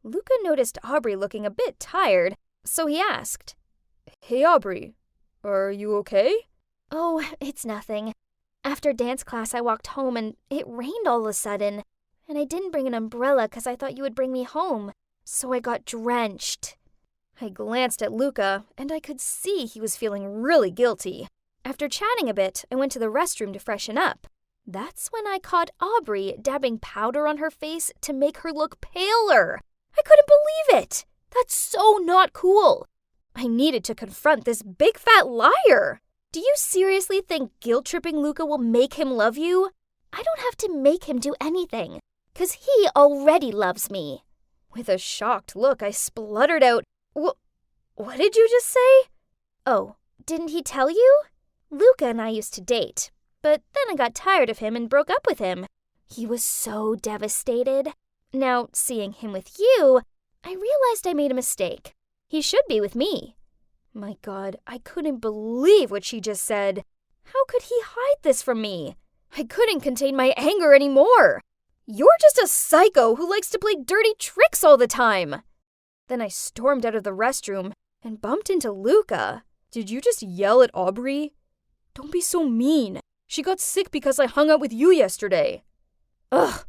Speaker 1: Luca noticed Aubrey looking a bit tired, so he asked, "Hey Aubrey, are you okay?" "Oh, it's nothing. After dance class, I walked home and it rained all of a sudden. And I didn't bring an umbrella because I thought you would bring me home, so I got drenched." I glanced at Luca, and I could see he was feeling really guilty. After chatting a bit, I went to the restroom to freshen up. That's when I caught Aubrey dabbing powder on her face to make her look paler. I couldn't believe it. That's so not cool. I needed to confront this big fat liar. Do you seriously think guilt-tripping Luca will make him love you? I don't have to make him do anything, 'cause he already loves me. With a shocked look, I spluttered out, What did you just say?" "Oh, didn't he tell you? Luca and I used to date, but then I got tired of him and broke up with him. He was so devastated. Now, seeing him with you, I realized I made a mistake. He should be with me." My God, I couldn't believe what she just said. How could he hide this from me? I couldn't contain my anger anymore. "You're just a psycho who likes to play dirty tricks all the time." Then I stormed out of the restroom and bumped into Luca. "Did you just yell at Aubrey? Don't be so mean. She got sick because I hung out with you yesterday." Ugh,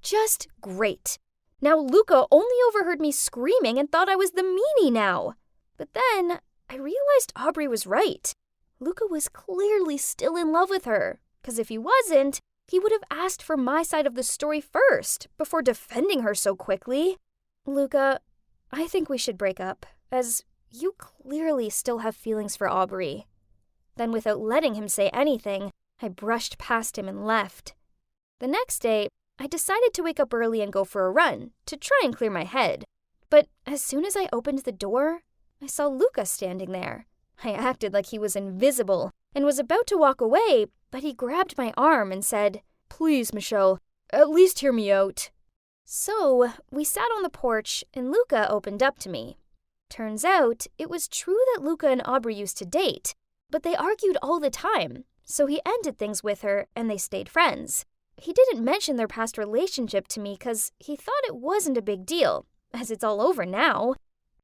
Speaker 1: just great. Now Luca only overheard me screaming and thought I was the meanie now. But then I realized Aubrey was right.
Speaker 3: Luca was clearly still in love with her, because if he wasn't, he would have asked for my side of the story first, before defending her so quickly. Luca, I think we should break up, as you clearly still have feelings for Aubrey. Then, without letting him say anything, I brushed past him and left. The next day, I decided to wake up early and go for a run, to try and clear my head. But as soon as I opened the door, I saw Luca standing there. I acted like he was invisible, and was about to walk away, but he grabbed my arm and said,
Speaker 2: "Please, Michelle, at least hear me out."
Speaker 3: So, we sat on the porch, and Luca opened up to me. Turns out, it was true that Luca and Aubrey used to date, but they argued all the time, so he ended things with her, and they stayed friends. He didn't mention their past relationship to me because he thought it wasn't a big deal, as it's all over now.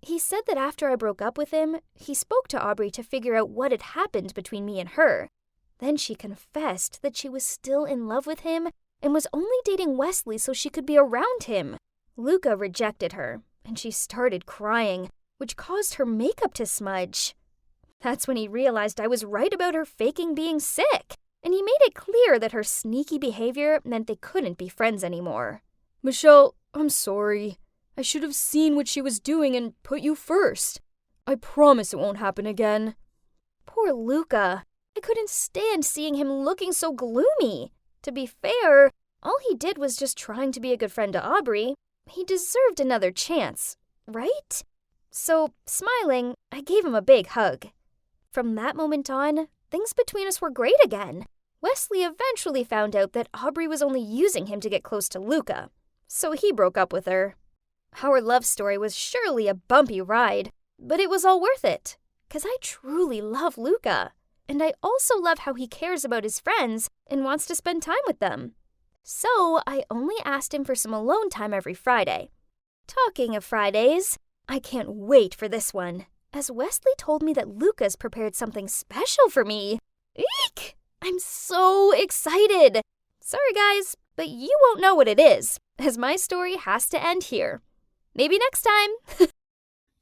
Speaker 3: He said that after I broke up with him, he spoke to Aubrey to figure out what had happened between me and her. Then she confessed that she was still in love with him and was only dating Wesley so she could be around him. Luca rejected her, and she started crying, which caused her makeup to smudge. That's when he realized I was right about her faking being sick, and he made it clear that her sneaky behavior meant they couldn't be friends anymore.
Speaker 2: "Michelle, I'm sorry. I should have seen what she was doing and put you first. I promise it won't happen again."
Speaker 3: Poor Luca. I couldn't stand seeing him looking so gloomy. To be fair, all he did was just trying to be a good friend to Aubrey. He deserved another chance, right? So, smiling, I gave him a big hug. From that moment on, things between us were great again. Wesley eventually found out that Aubrey was only using him to get close to Luca, so he broke up with her. Our love story was surely a bumpy ride, but it was all worth it, because I truly love Luca, and I also love how he cares about his friends and wants to spend time with them. So I only asked him for some alone time every Friday. Talking of Fridays, I can't wait for this one, as Wesley told me that Luca's prepared something special for me. Eek! I'm so excited! Sorry guys, but you won't know what it is, as my story has to end here. Maybe next time.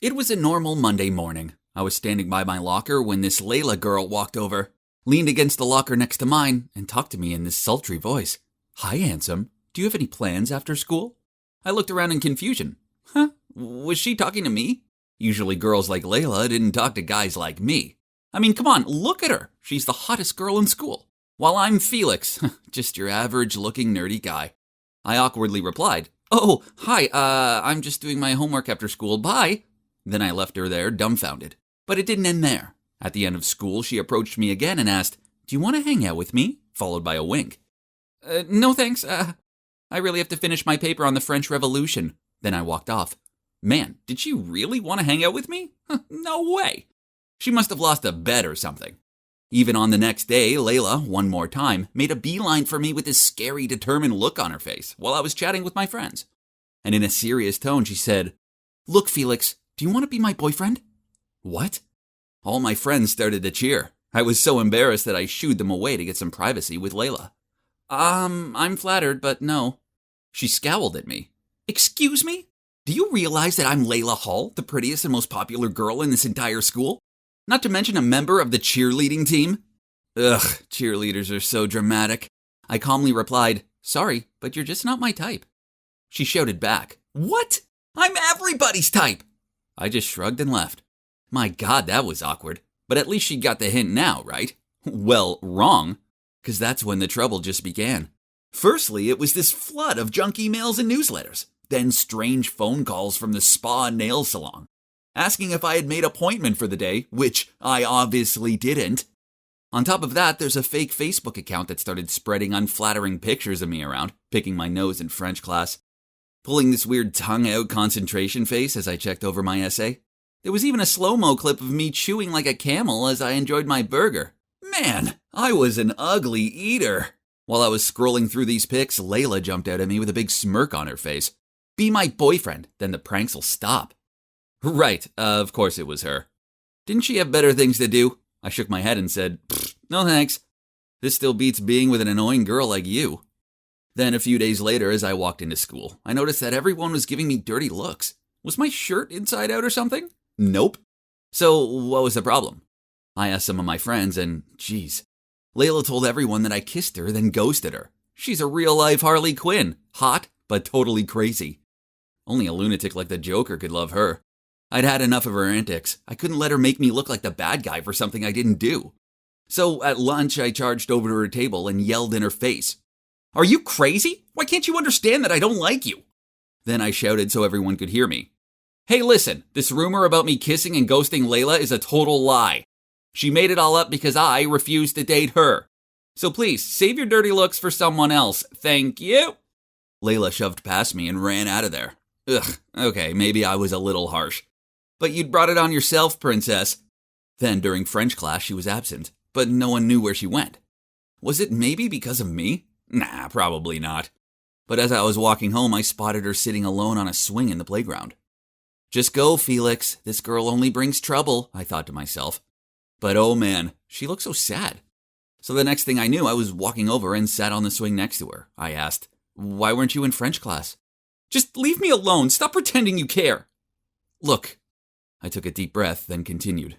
Speaker 4: It was a normal Monday morning. I was standing by my locker when this Layla girl walked over, leaned against the locker next to mine, and talked to me in this sultry voice. "Hi, handsome. Do you have any plans after school?" I looked around in confusion. Huh? Was she talking to me? Usually girls like Layla didn't talk to guys like me. I mean, come on, look at her. She's the hottest girl in school. While I'm Felix, just your average-looking nerdy guy. I awkwardly replied, "Oh, hi, I'm just doing my homework after school. Bye." Then I left her there, dumbfounded. But it didn't end there. At the end of school, she approached me again and asked, "Do you want to hang out with me?" Followed by a wink. No thanks, I really have to finish my paper on the French Revolution." Then I walked off. Man, did she really want to hang out with me? No way. She must have lost a bet or something. Even on the next day, Layla, one more time, made a beeline for me with this scary, determined look on her face while I was chatting with my friends. And in a serious tone, she said, "Look, Felix, do you want to be my boyfriend?" What? All my friends started to cheer. I was so embarrassed that I shooed them away to get some privacy with Layla. I'm flattered, but no." She scowled at me. "Excuse me? Do you realize that I'm Layla Hall, the prettiest and most popular girl in this entire school? Not to mention a member of the cheerleading team?" Ugh, cheerleaders are so dramatic. I calmly replied, "Sorry, but you're just not my type." She shouted back, "What? I'm everybody's type!" I just shrugged and left. My God, that was awkward. But at least she got the hint now, right? Well, wrong. Because that's when the trouble just began. Firstly, it was this flood of junk emails and newsletters. Then strange phone calls from the spa and nail salon, asking if I had made an appointment for the day, which I obviously didn't. On top of that, there's a fake Facebook account that started spreading unflattering pictures of me around, picking my nose in French class, pulling this weird tongue-out concentration face as I checked over my essay. There was even a slow-mo clip of me chewing like a camel as I enjoyed my burger. Man, I was an ugly eater. While I was scrolling through these pics, Layla jumped out at me with a big smirk on her face. "Be my boyfriend, then the pranks will stop." Right, of course it was her. Didn't she have better things to do? I shook my head and said, "No thanks. This still beats being with an annoying girl like you." Then a few days later, as I walked into school, I noticed that everyone was giving me dirty looks. Was my shirt inside out or something? Nope. So what was the problem? I asked some of my friends and, geez, Layla told everyone that I kissed her, then ghosted her. She's a real-life Harley Quinn. Hot, but totally crazy. Only a lunatic like the Joker could love her. I'd had enough of her antics. I couldn't let her make me look like the bad guy for something I didn't do. So at lunch, I charged over to her table and yelled in her face, "Are you crazy? Why can't you understand that I don't like you?" Then I shouted so everyone could hear me. "Hey, listen, this rumor about me kissing and ghosting Layla is a total lie. She made it all up because I refused to date her. So please, save your dirty looks for someone else. Thank you." Layla shoved past me and ran out of there. Ugh, okay, maybe I was a little harsh. But you'd brought it on yourself, princess. Then during French class, she was absent, but no one knew where she went. Was it maybe because of me? Nah, probably not. But as I was walking home, I spotted her sitting alone on a swing in the playground. Just go, Felix. This girl only brings trouble, I thought to myself. But oh man, she looked so sad. So the next thing I knew, I was walking over and sat on the swing next to her. I asked, "Why weren't you in French class?" "Just leave me alone. Stop pretending you care." "Look." I took a deep breath, then continued.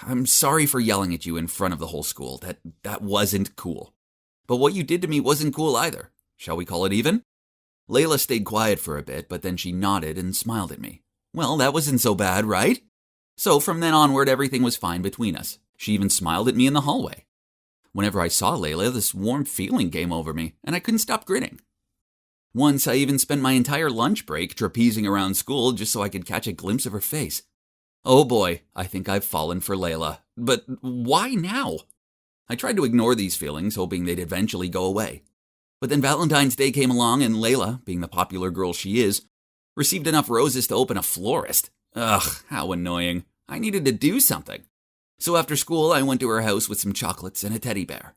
Speaker 4: "I'm sorry for yelling at you in front of the whole school. That wasn't cool. But what you did to me wasn't cool either. Shall we call it even?" Layla stayed quiet for a bit, but then she nodded and smiled at me. Well, that wasn't so bad, right? So from then onward, everything was fine between us. She even smiled at me in the hallway. Whenever I saw Layla, this warm feeling came over me, and I couldn't stop grinning. Once, I even spent my entire lunch break trapezing around school just so I could catch a glimpse of her face. Oh boy, I think I've fallen for Layla. But why now? I tried to ignore these feelings, hoping they'd eventually go away. But then Valentine's Day came along, and Layla, being the popular girl she is, received enough roses to open a florist. Ugh, how annoying. I needed to do something. So after school, I went to her house with some chocolates and a teddy bear.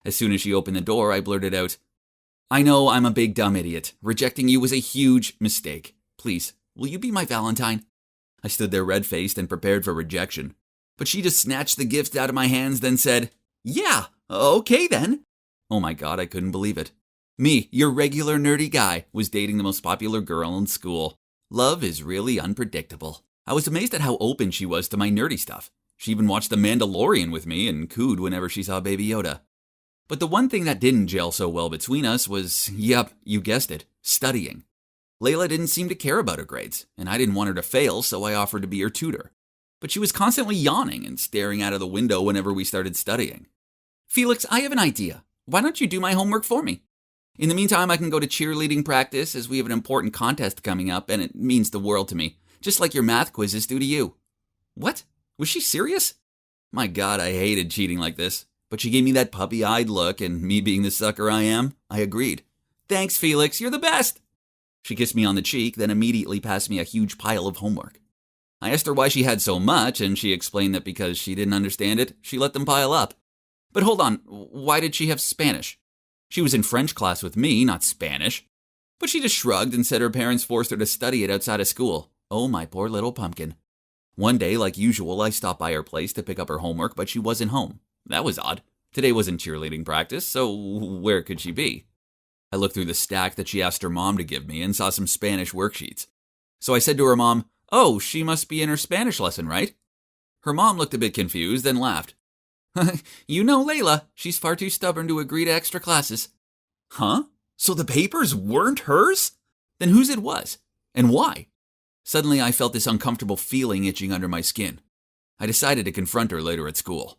Speaker 4: As soon as she opened the door, I blurted out, "I know I'm a big dumb idiot. Rejecting you was a huge mistake. Please, will you be my Valentine?" I stood there red-faced and prepared for rejection. But she just snatched the gift out of my hands, then said, "Yeah, okay then." Oh my God, I couldn't believe it. Me, your regular nerdy guy, was dating the most popular girl in school. Love is really unpredictable. I was amazed at how open she was to my nerdy stuff. She even watched The Mandalorian with me and cooed whenever she saw Baby Yoda. But the one thing that didn't gel so well between us was, yep, you guessed it, studying. Layla didn't seem to care about her grades, and I didn't want her to fail, so I offered to be her tutor. But she was constantly yawning and staring out of the window whenever we started studying. "Felix, I have an idea. Why don't you do my homework for me? In the meantime, I can go to cheerleading practice as we have an important contest coming up, and it means the world to me, just like your math quizzes do to you." What? Was she serious? My God, I hated cheating like this. But she gave me that puppy-eyed look, and me being the sucker I am, I agreed. "Thanks, Felix, you're the best." She kissed me on the cheek, then immediately passed me a huge pile of homework. I asked her why she had so much, and she explained that because she didn't understand it, she let them pile up. But hold on, why did she have Spanish? She was in French class with me, not Spanish. But she just shrugged and said her parents forced her to study it outside of school. Oh, my poor little pumpkin. One day, like usual, I stopped by her place to pick up her homework, but she wasn't home. That was odd. Today wasn't cheerleading practice, so where could she be? I looked through the stack that she asked her mom to give me and saw some Spanish worksheets. So I said to her mom, "Oh, she must be in her Spanish lesson, right?" Her mom looked a bit confused, then laughed. "You know Layla, she's far too stubborn to agree to extra classes." Huh? So the papers weren't hers? Then whose it was? And why? Suddenly I felt this uncomfortable feeling itching under my skin. I decided to confront her later at school.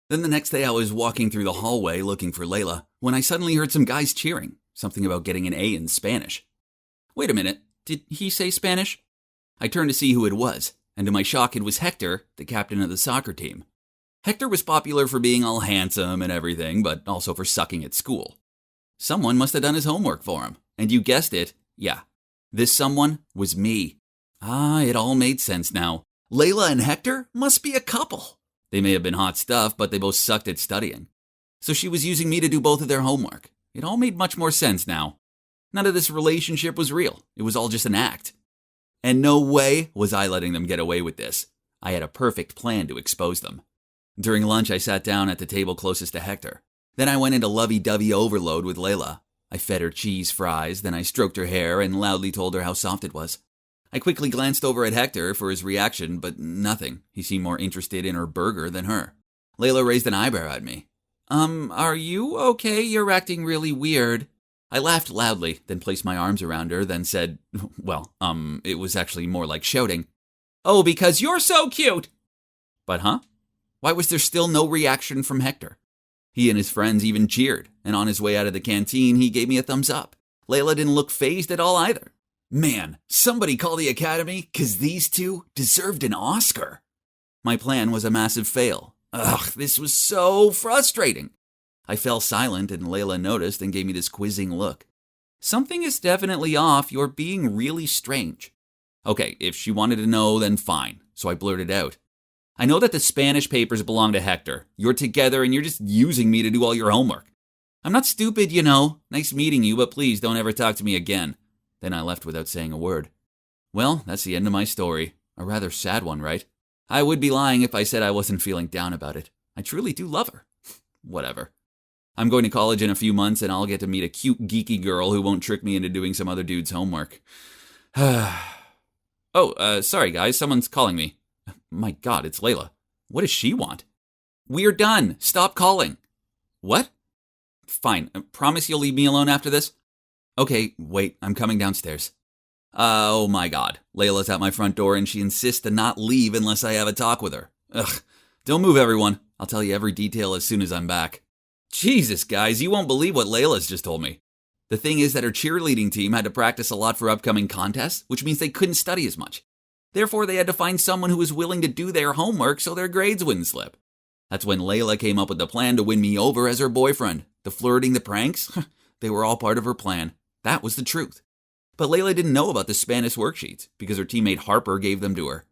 Speaker 4: Then the next day I was walking through the hallway looking for Layla when I suddenly heard some guys cheering, something about getting an A in Spanish. Wait a minute, did he say Spanish? I turned to see who it was, and to my shock it was Hector, the captain of the soccer team. Hector was popular for being all handsome and everything, but also for sucking at school. Someone must have done his homework for him, and you guessed it, yeah, this someone was me. Ah, it all made sense now. Layla and Hector must be a couple. They may have been hot stuff, but they both sucked at studying. So she was using me to do both of their homework. It all made much more sense now. None of this relationship was real. It was all just an act. And no way was I letting them get away with this. I had a perfect plan to expose them. During lunch, I sat down at the table closest to Hector. Then I went into lovey-dovey overload with Layla. I fed her cheese fries, then I stroked her hair and loudly told her how soft it was. I quickly glanced over at Hector for his reaction, but nothing. He seemed more interested in her burger than her. Layla raised an eyebrow at me. Are you okay? You're acting really weird. I laughed loudly, then placed my arms around her, then said, it was actually more like shouting, "Oh, because you're so cute!" But why was there still no reaction from Hector? He and his friends even cheered, and on his way out of the canteen, he gave me a thumbs up. Layla didn't look fazed at all either. Man, somebody call the academy, 'cause these two deserved an Oscar. My plan was a massive fail. Ugh, this was so frustrating. I fell silent and Layla noticed and gave me this quizzing look. Something is definitely off. You're being really strange. Okay, if she wanted to know, then fine. So I blurted out. I know that the Spanish papers belong to Hector. You're together and you're just using me to do all your homework. I'm not stupid, you know. Nice meeting you, but please don't ever talk to me again. Then I left without saying a word. Well, that's the end of my story. A rather sad one, right? I would be lying if I said I wasn't feeling down about it. I truly do love her. Whatever. I'm going to college in a few months and I'll get to meet a cute, geeky girl who won't trick me into doing some other dude's homework. Sorry guys, someone's calling me. My God, it's Layla. What does she want? We're done. Stop calling. What? Fine. Promise you'll leave me alone after this? Okay, wait, I'm coming downstairs. Oh my God. Layla's at my front door and she insists to not leave unless I have a talk with her. Ugh. Don't move, everyone. I'll tell you every detail as soon as I'm back. Jesus, guys, you won't believe what Layla's just told me. The thing is that her cheerleading team had to practice a lot for upcoming contests, which means they couldn't study as much. Therefore, they had to find someone who was willing to do their homework so their grades wouldn't slip. That's when Layla came up with the plan to win me over as her boyfriend. The flirting, the pranks, they were all part of her plan. That was the truth. But Layla didn't know about the Spanish worksheets because her teammate Harper gave them to her.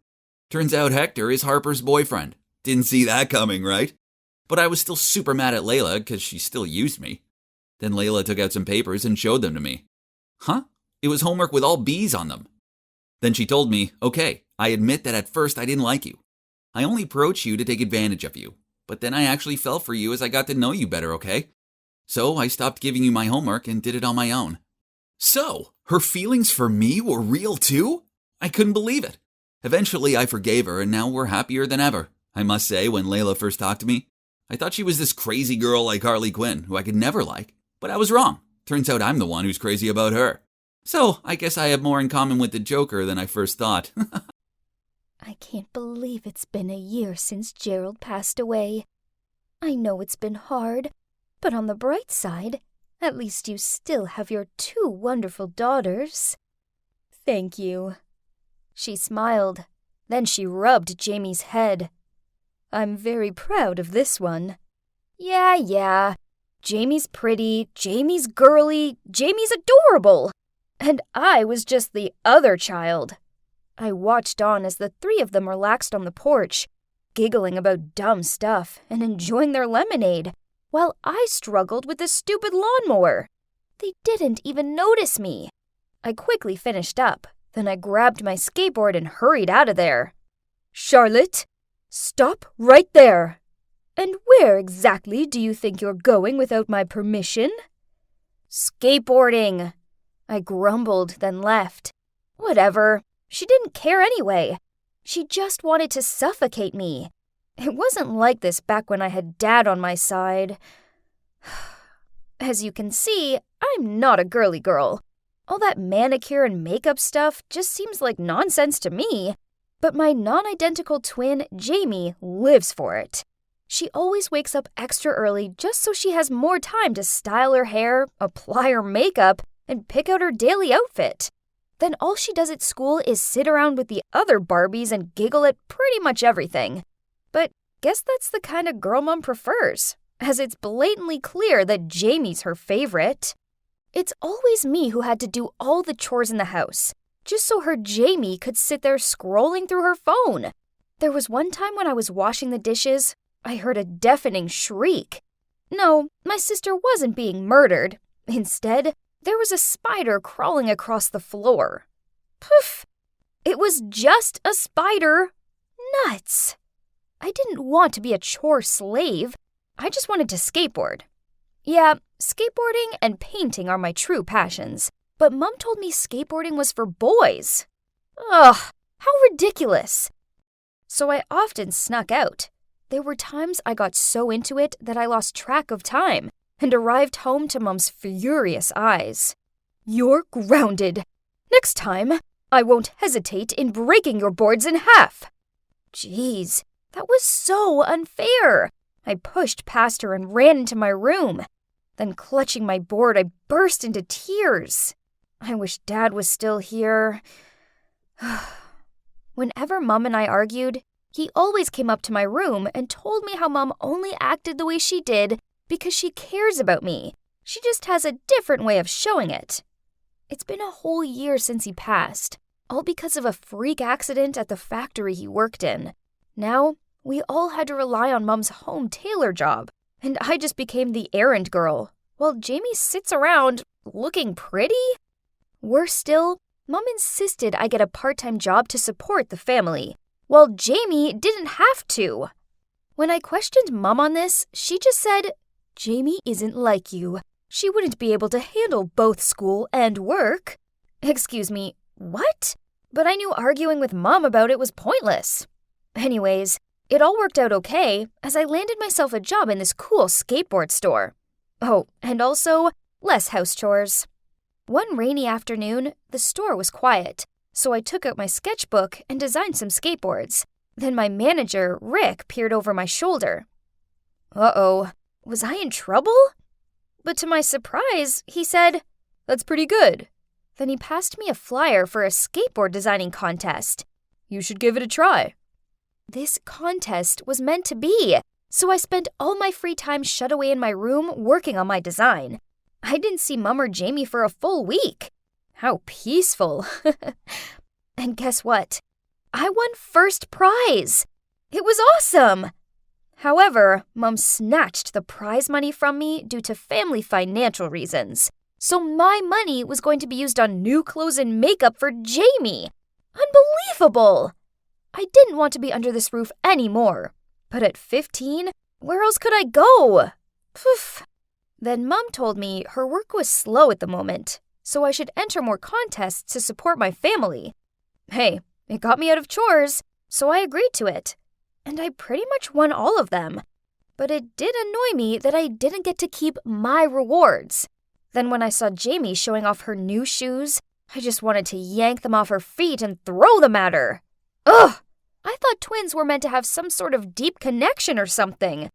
Speaker 4: Turns out Hector is Harper's boyfriend. Didn't see that coming, right? But I was still super mad at Layla because she still used me. Then Layla took out some papers and showed them to me. It was homework with all B's on them. Then she told me, okay, I admit that at first I didn't like you. I only approached you to take advantage of you. But then I actually fell for you as I got to know you better, okay? So I stopped giving you my homework and did it on my own. So, her feelings for me were real too? I couldn't believe it. Eventually I forgave her and now we're happier than ever. I must say, when Layla first talked to me, I thought she was this crazy girl like Harley Quinn, who I could never like. But I was wrong. Turns out I'm the one who's crazy about her. So, I guess I have more in common with the Joker than I first thought.
Speaker 1: I can't believe it's been a year since Gerald passed away. I know it's been hard, but on the bright side, at least you still have your 2 wonderful daughters.
Speaker 2: Thank you.
Speaker 1: She smiled. Then she rubbed Jamie's head.
Speaker 2: I'm very proud of this one.
Speaker 1: Yeah. Jamie's pretty, Jamie's girly, Jamie's adorable. And I was just the other child. I watched on as the 3 of them relaxed on the porch, giggling about dumb stuff and enjoying their lemonade, while I struggled with the stupid lawnmower. They didn't even notice me. I quickly finished up, then I grabbed my skateboard and hurried out of there.
Speaker 2: Charlotte, stop right there. And where exactly do you think you're going without my permission?
Speaker 1: Skateboarding. I grumbled, then left. Whatever. She didn't care anyway. She just wanted to suffocate me. It wasn't like this back when I had Dad on my side. As you can see, I'm not a girly girl. All that manicure and makeup stuff just seems like nonsense to me. But my non-identical twin, Jamie, lives for it. She always wakes up extra early just so she has more time to style her hair, apply her makeup, and pick out her daily outfit. Then all she does at school is sit around with the other Barbies and giggle at pretty much everything. But guess that's the kind of girl Mom prefers, as it's blatantly clear that Jamie's her favorite. It's always me who had to do all the chores in the house, just so her Jamie could sit there scrolling through her phone. There was one time when I was washing the dishes, I heard a deafening shriek. No, my sister wasn't being murdered. Instead, there was a spider crawling across the floor. Poof! It was just a spider. Nuts! I didn't want to be a chore slave. I just wanted to skateboard. Yeah, skateboarding and painting are my true passions. But Mom told me skateboarding was for boys. Ugh, how ridiculous. So I often snuck out. There were times I got so into it that I lost track of time and arrived home to Mom's furious eyes. You're grounded. Next time, I won't hesitate in breaking your boards in half. Jeez, that was so unfair. I pushed past her and ran into my room. Then, clutching my board, I burst into tears. I wish Dad was still here. Whenever Mom and I argued, he always came up to my room and told me how Mom only acted the way she did because she cares about me. She just has a different way of showing it. It's been a whole year since he passed, all because of a freak accident at the factory he worked in. Now, we all had to rely on Mom's home tailor job, and I just became the errand girl, while Jamie sits around looking pretty. Worse still, Mom insisted I get a part-time job to support the family, while Jamie didn't have to. When I questioned Mom on this, she just said, "Jamie isn't like you. She wouldn't be able to handle both school and work." Excuse me, what? But I knew arguing with Mom about it was pointless. Anyways, it all worked out okay as I landed myself a job in this cool skateboard store. Oh, and also less house chores. One rainy afternoon, the store was quiet, so I took out my sketchbook and designed some skateboards. Then my manager, Rick, peered over my shoulder. Uh-oh, was I in trouble? But to my surprise, he said, "That's pretty good." Then he passed me a flyer for a skateboard designing contest. "You should give it a try." This contest was meant to be, so I spent all my free time shut away in my room working on my design. I didn't see Mom or Jamie for a full week. How peaceful. And guess what? I won first prize. It was awesome. However, Mom snatched the prize money from me due to family financial reasons. So my money was going to be used on new clothes and makeup for Jamie. Unbelievable! I didn't want to be under this roof anymore. But at 15, where else could I go? Poof. Then Mom told me her work was slow at the moment, so I should enter more contests to support my family. Hey, it got me out of chores, so I agreed to it. And I pretty much won all of them. But it did annoy me that I didn't get to keep my rewards. Then when I saw Jamie showing off her new shoes, I just wanted to yank them off her feet and throw them at her. Ugh! I thought twins were meant to have some sort of deep connection or something.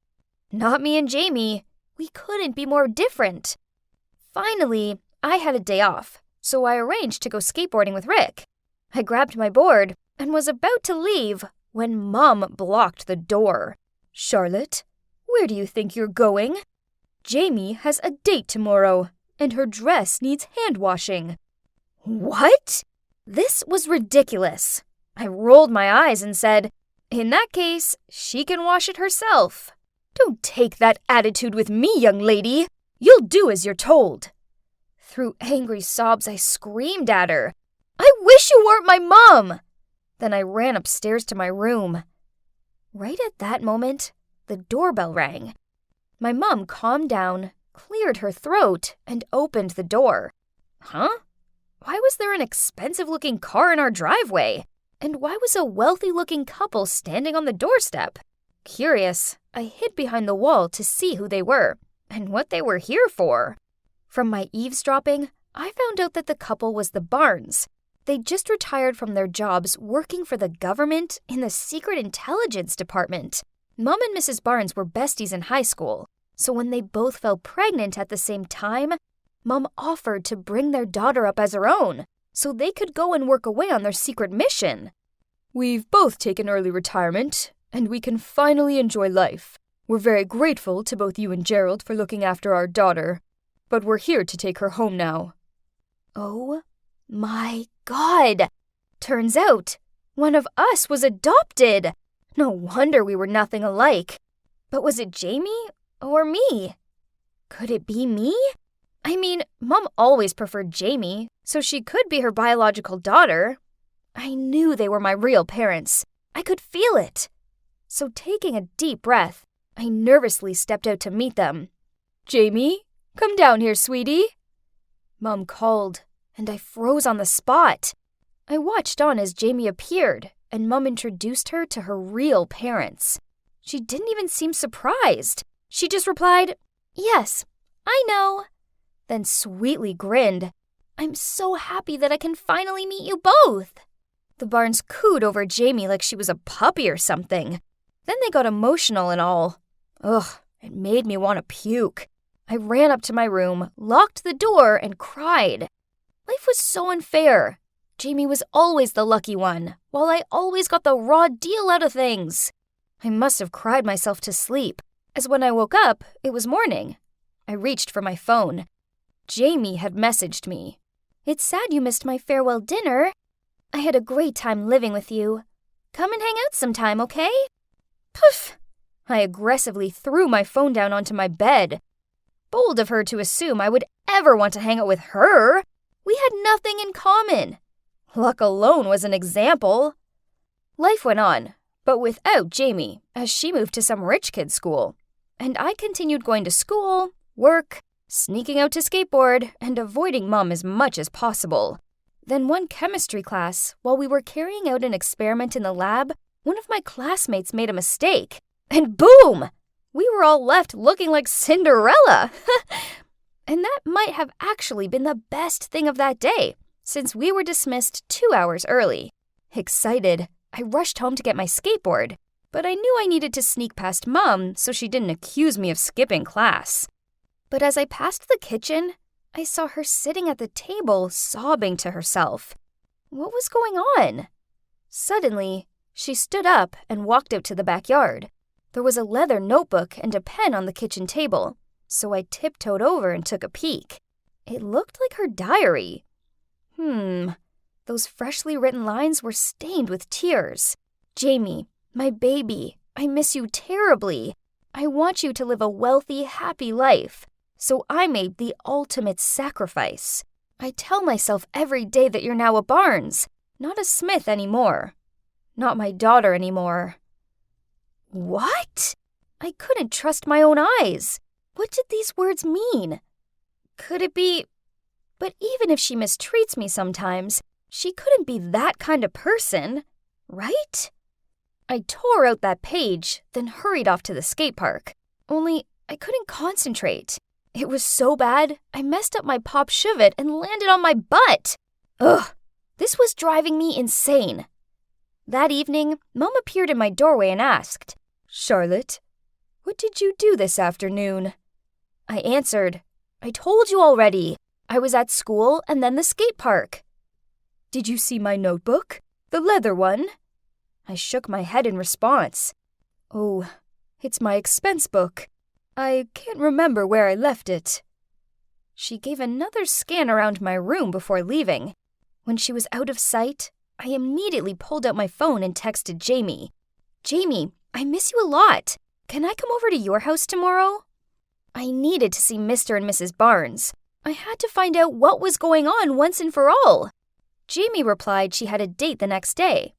Speaker 1: Not me and Jamie. We couldn't be more different. Finally, I had a day off, so I arranged to go skateboarding with Rick. I grabbed my board and was about to leave when Mom blocked the door. "Charlotte, where do you think you're going? Jamie has a date tomorrow, and her dress needs hand washing." What? This was ridiculous. I rolled my eyes and said, "In that case, she can wash it herself." "Don't take that attitude with me, young lady. You'll do as you're told." Through angry sobs, I screamed at her, "I wish you weren't my mom!" Then I ran upstairs to my room. Right at that moment, the doorbell rang. My mom calmed down, cleared her throat, and opened the door. Huh? Why was there an expensive-looking car in our driveway? And why was a wealthy-looking couple standing on the doorstep? Curious, I hid behind the wall to see who they were and what they were here for. From my eavesdropping, I found out that the couple was the Barnes. They'd just retired from their jobs working for the government in the Secret Intelligence Department. Mom and Mrs. Barnes were besties in high school, so when they both fell pregnant at the same time, Mom offered to bring their daughter up as her own, so they could go and work away on their secret mission. "We've both taken early retirement, and we can finally enjoy life. We're very grateful to both you and Gerald for looking after our daughter, but we're here to take her home now." Oh my God! Turns out, one of us was adopted! No wonder we were nothing alike. But was it Jamie or me? Could it be me? I mean, Mom always preferred Jamie, so she could be her biological daughter. I knew they were my real parents. I could feel it. So taking a deep breath, I nervously stepped out to meet them. "Jamie, come down here, sweetie." Mom called, and I froze on the spot. I watched on as Jamie appeared, and Mum introduced her to her real parents. She didn't even seem surprised. She just replied, "Yes, I know," then sweetly grinned. "I'm so happy that I can finally meet you both." The Barnes cooed over Jamie like she was a puppy or something. Then they got emotional and all. Ugh, it made me want to puke. I ran up to my room, locked the door, and cried. Life was so unfair. Jamie was always the lucky one, while I always got the raw deal out of things. I must have cried myself to sleep, as when I woke up, it was morning. I reached for my phone. Jamie had messaged me. "It's sad you missed my farewell dinner. I had a great time living with you. Come and hang out sometime, okay?" Poof! I aggressively threw my phone down onto my bed. Bold of her to assume I would ever want to hang out with her. We had nothing in common. Luck alone was an example. Life went on, but without Jamie, as she moved to some rich kid's school. And I continued going to school, work, sneaking out to skateboard, and avoiding Mum as much as possible. Then one chemistry class, while we were carrying out an experiment in the lab, one of my classmates made a mistake. And boom! We were all left looking like Cinderella. And that might have actually been the best thing of that day, since we were dismissed 2 hours early. Excited, I rushed home to get my skateboard, but I knew I needed to sneak past Mum so she didn't accuse me of skipping class. But as I passed the kitchen, I saw her sitting at the table sobbing to herself. What was going on? Suddenly, she stood up and walked out to the backyard. There was a leather notebook and a pen on the kitchen table, so I tiptoed over and took a peek. It looked like her diary. Those freshly written lines were stained with tears. "Jamie, my baby, I miss you terribly. I want you to live a wealthy, happy life. So I made the ultimate sacrifice. I tell myself every day that you're now a Barnes, not a Smith anymore. Not my daughter anymore." What? I couldn't trust my own eyes. What did these words mean? Could it be... But even if she mistreats me sometimes, she couldn't be that kind of person, right? I tore out that page, then hurried off to the skate park. Only I couldn't concentrate. It was so bad, I messed up my pop shove-it and landed on my butt. Ugh, this was driving me insane. That evening, Mum appeared in my doorway and asked, "Charlotte, what did you do this afternoon?" I answered, "I told you already. I was at school and then the skate park." "Did you see my notebook? The leather one?" I shook my head in response. "Oh, it's my expense book. I can't remember where I left it." She gave another scan around my room before leaving. When she was out of sight, I immediately pulled out my phone and texted Jamie. "Jamie, I miss you a lot. Can I come over to your house tomorrow?" I needed to see Mr. and Mrs. Barnes. I had to find out what was going on once and for all. Jamie replied she had a date the next day.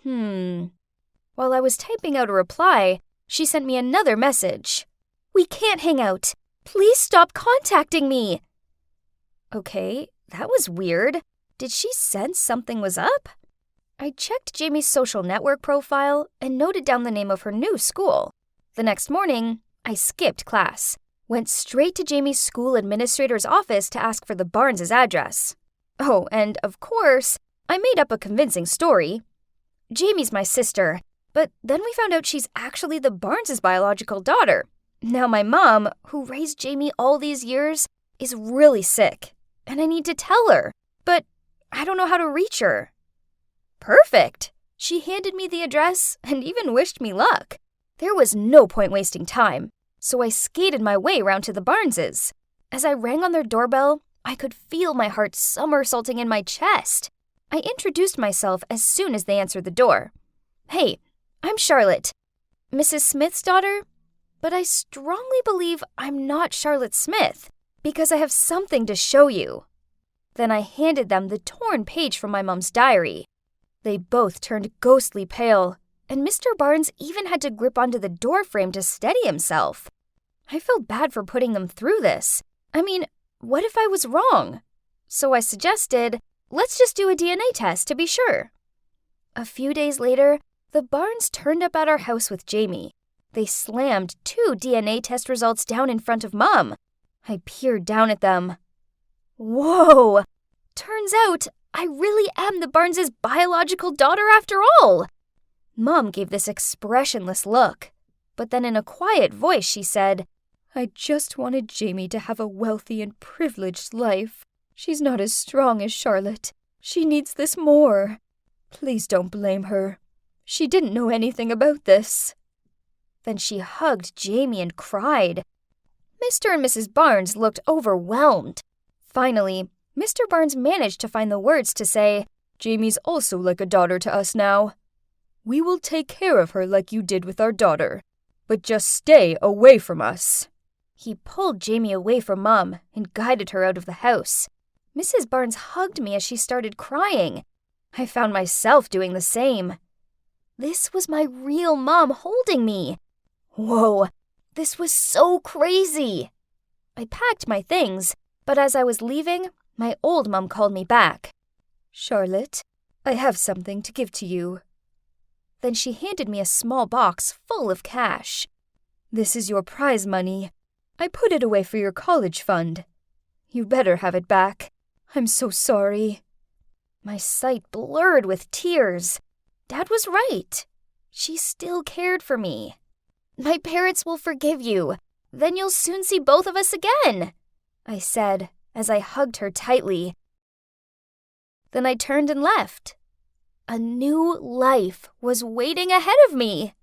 Speaker 1: While I was typing out a reply, she sent me another message. "We can't hang out. Please stop contacting me." Okay, that was weird. Did she sense something was up? I checked Jamie's social network profile and noted down the name of her new school. The next morning, I skipped class, went straight to Jamie's school administrator's office to ask for the Barnes' address. Oh, and of course, I made up a convincing story. Jamie's my sister, but then we found out she's actually the Barnes' biological daughter. Now my mom, who raised Jamie all these years, is really sick, and I need to tell her, but I don't know how to reach her. Perfect! She handed me the address and even wished me luck. There was no point wasting time, so I skated my way round to the Barneses. As I rang on their doorbell, I could feel my heart somersaulting in my chest. I introduced myself as soon as they answered the door. "Hey, I'm Charlotte, Mrs. Smith's daughter, but I strongly believe I'm not Charlotte Smith because I have something to show you." Then I handed them the torn page from my mom's diary. They both turned ghostly pale, and Mr. Barnes even had to grip onto the doorframe to steady himself. I felt bad for putting them through this. I mean, what if I was wrong? So I suggested, let's just do a DNA test to be sure. A few days later, the Barnes turned up at our house with Jamie. They slammed 2 DNA test results down in front of Mom. I peered down at them. Whoa! Turns out I really am the Barnes' biological daughter after all. Mom gave this expressionless look, but then in a quiet voice she said,
Speaker 2: I just wanted Jamie to have a wealthy and privileged life. She's not as strong as Charlotte. She needs this more. Please don't blame her. She didn't know anything about this.
Speaker 1: Then she hugged Jamie and cried. Mr. and Mrs. Barnes looked overwhelmed. Finally, Mr. Barnes managed to find the words to say,
Speaker 2: Jamie's also like a daughter to us now. We will take care of her like you did with our daughter, but just stay away from us.
Speaker 1: He pulled Jamie away from Mom and guided her out of the house. Mrs. Barnes hugged me as she started crying. I found myself doing the same. This was my real mom holding me. Whoa, this was so crazy. I packed my things, but as I was leaving, my old mom called me back.
Speaker 2: Charlotte, I have something to give to you.
Speaker 1: Then she handed me a small box full of cash.
Speaker 2: This is your prize money. I put it away for your college fund. You better have it back. I'm so sorry.
Speaker 1: My sight blurred with tears. Dad was right. She still cared for me. My parents will forgive you. Then you'll soon see both of us again, I said as I hugged her tightly. Then I turned and left. A new life was waiting ahead of me.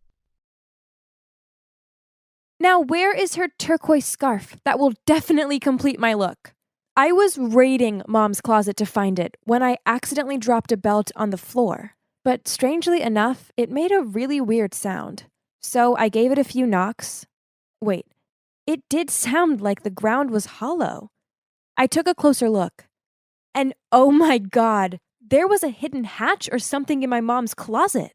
Speaker 5: Now, where is her turquoise scarf? That will definitely complete my look. I was raiding Mom's closet to find it when I accidentally dropped a belt on the floor. But strangely enough, it made a really weird sound. So I gave it a few knocks. Wait, it did sound like the ground was hollow. I took a closer look. And oh my God, there was a hidden hatch or something in my mom's closet.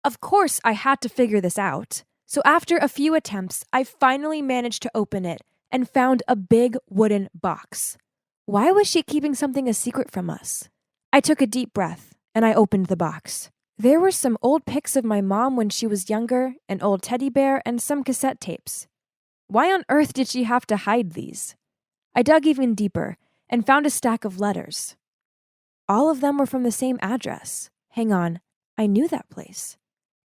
Speaker 5: Of course, I had to figure this out. So after a few attempts, I finally managed to open it and found a big wooden box. Why was she keeping something a secret from us? I took a deep breath and I opened the box. There were some old pics of my mom when she was younger, an old teddy bear, and some cassette tapes. Why on earth did she have to hide these? I dug even deeper and found a stack of letters. All of them were from the same address. Hang on, I knew that place.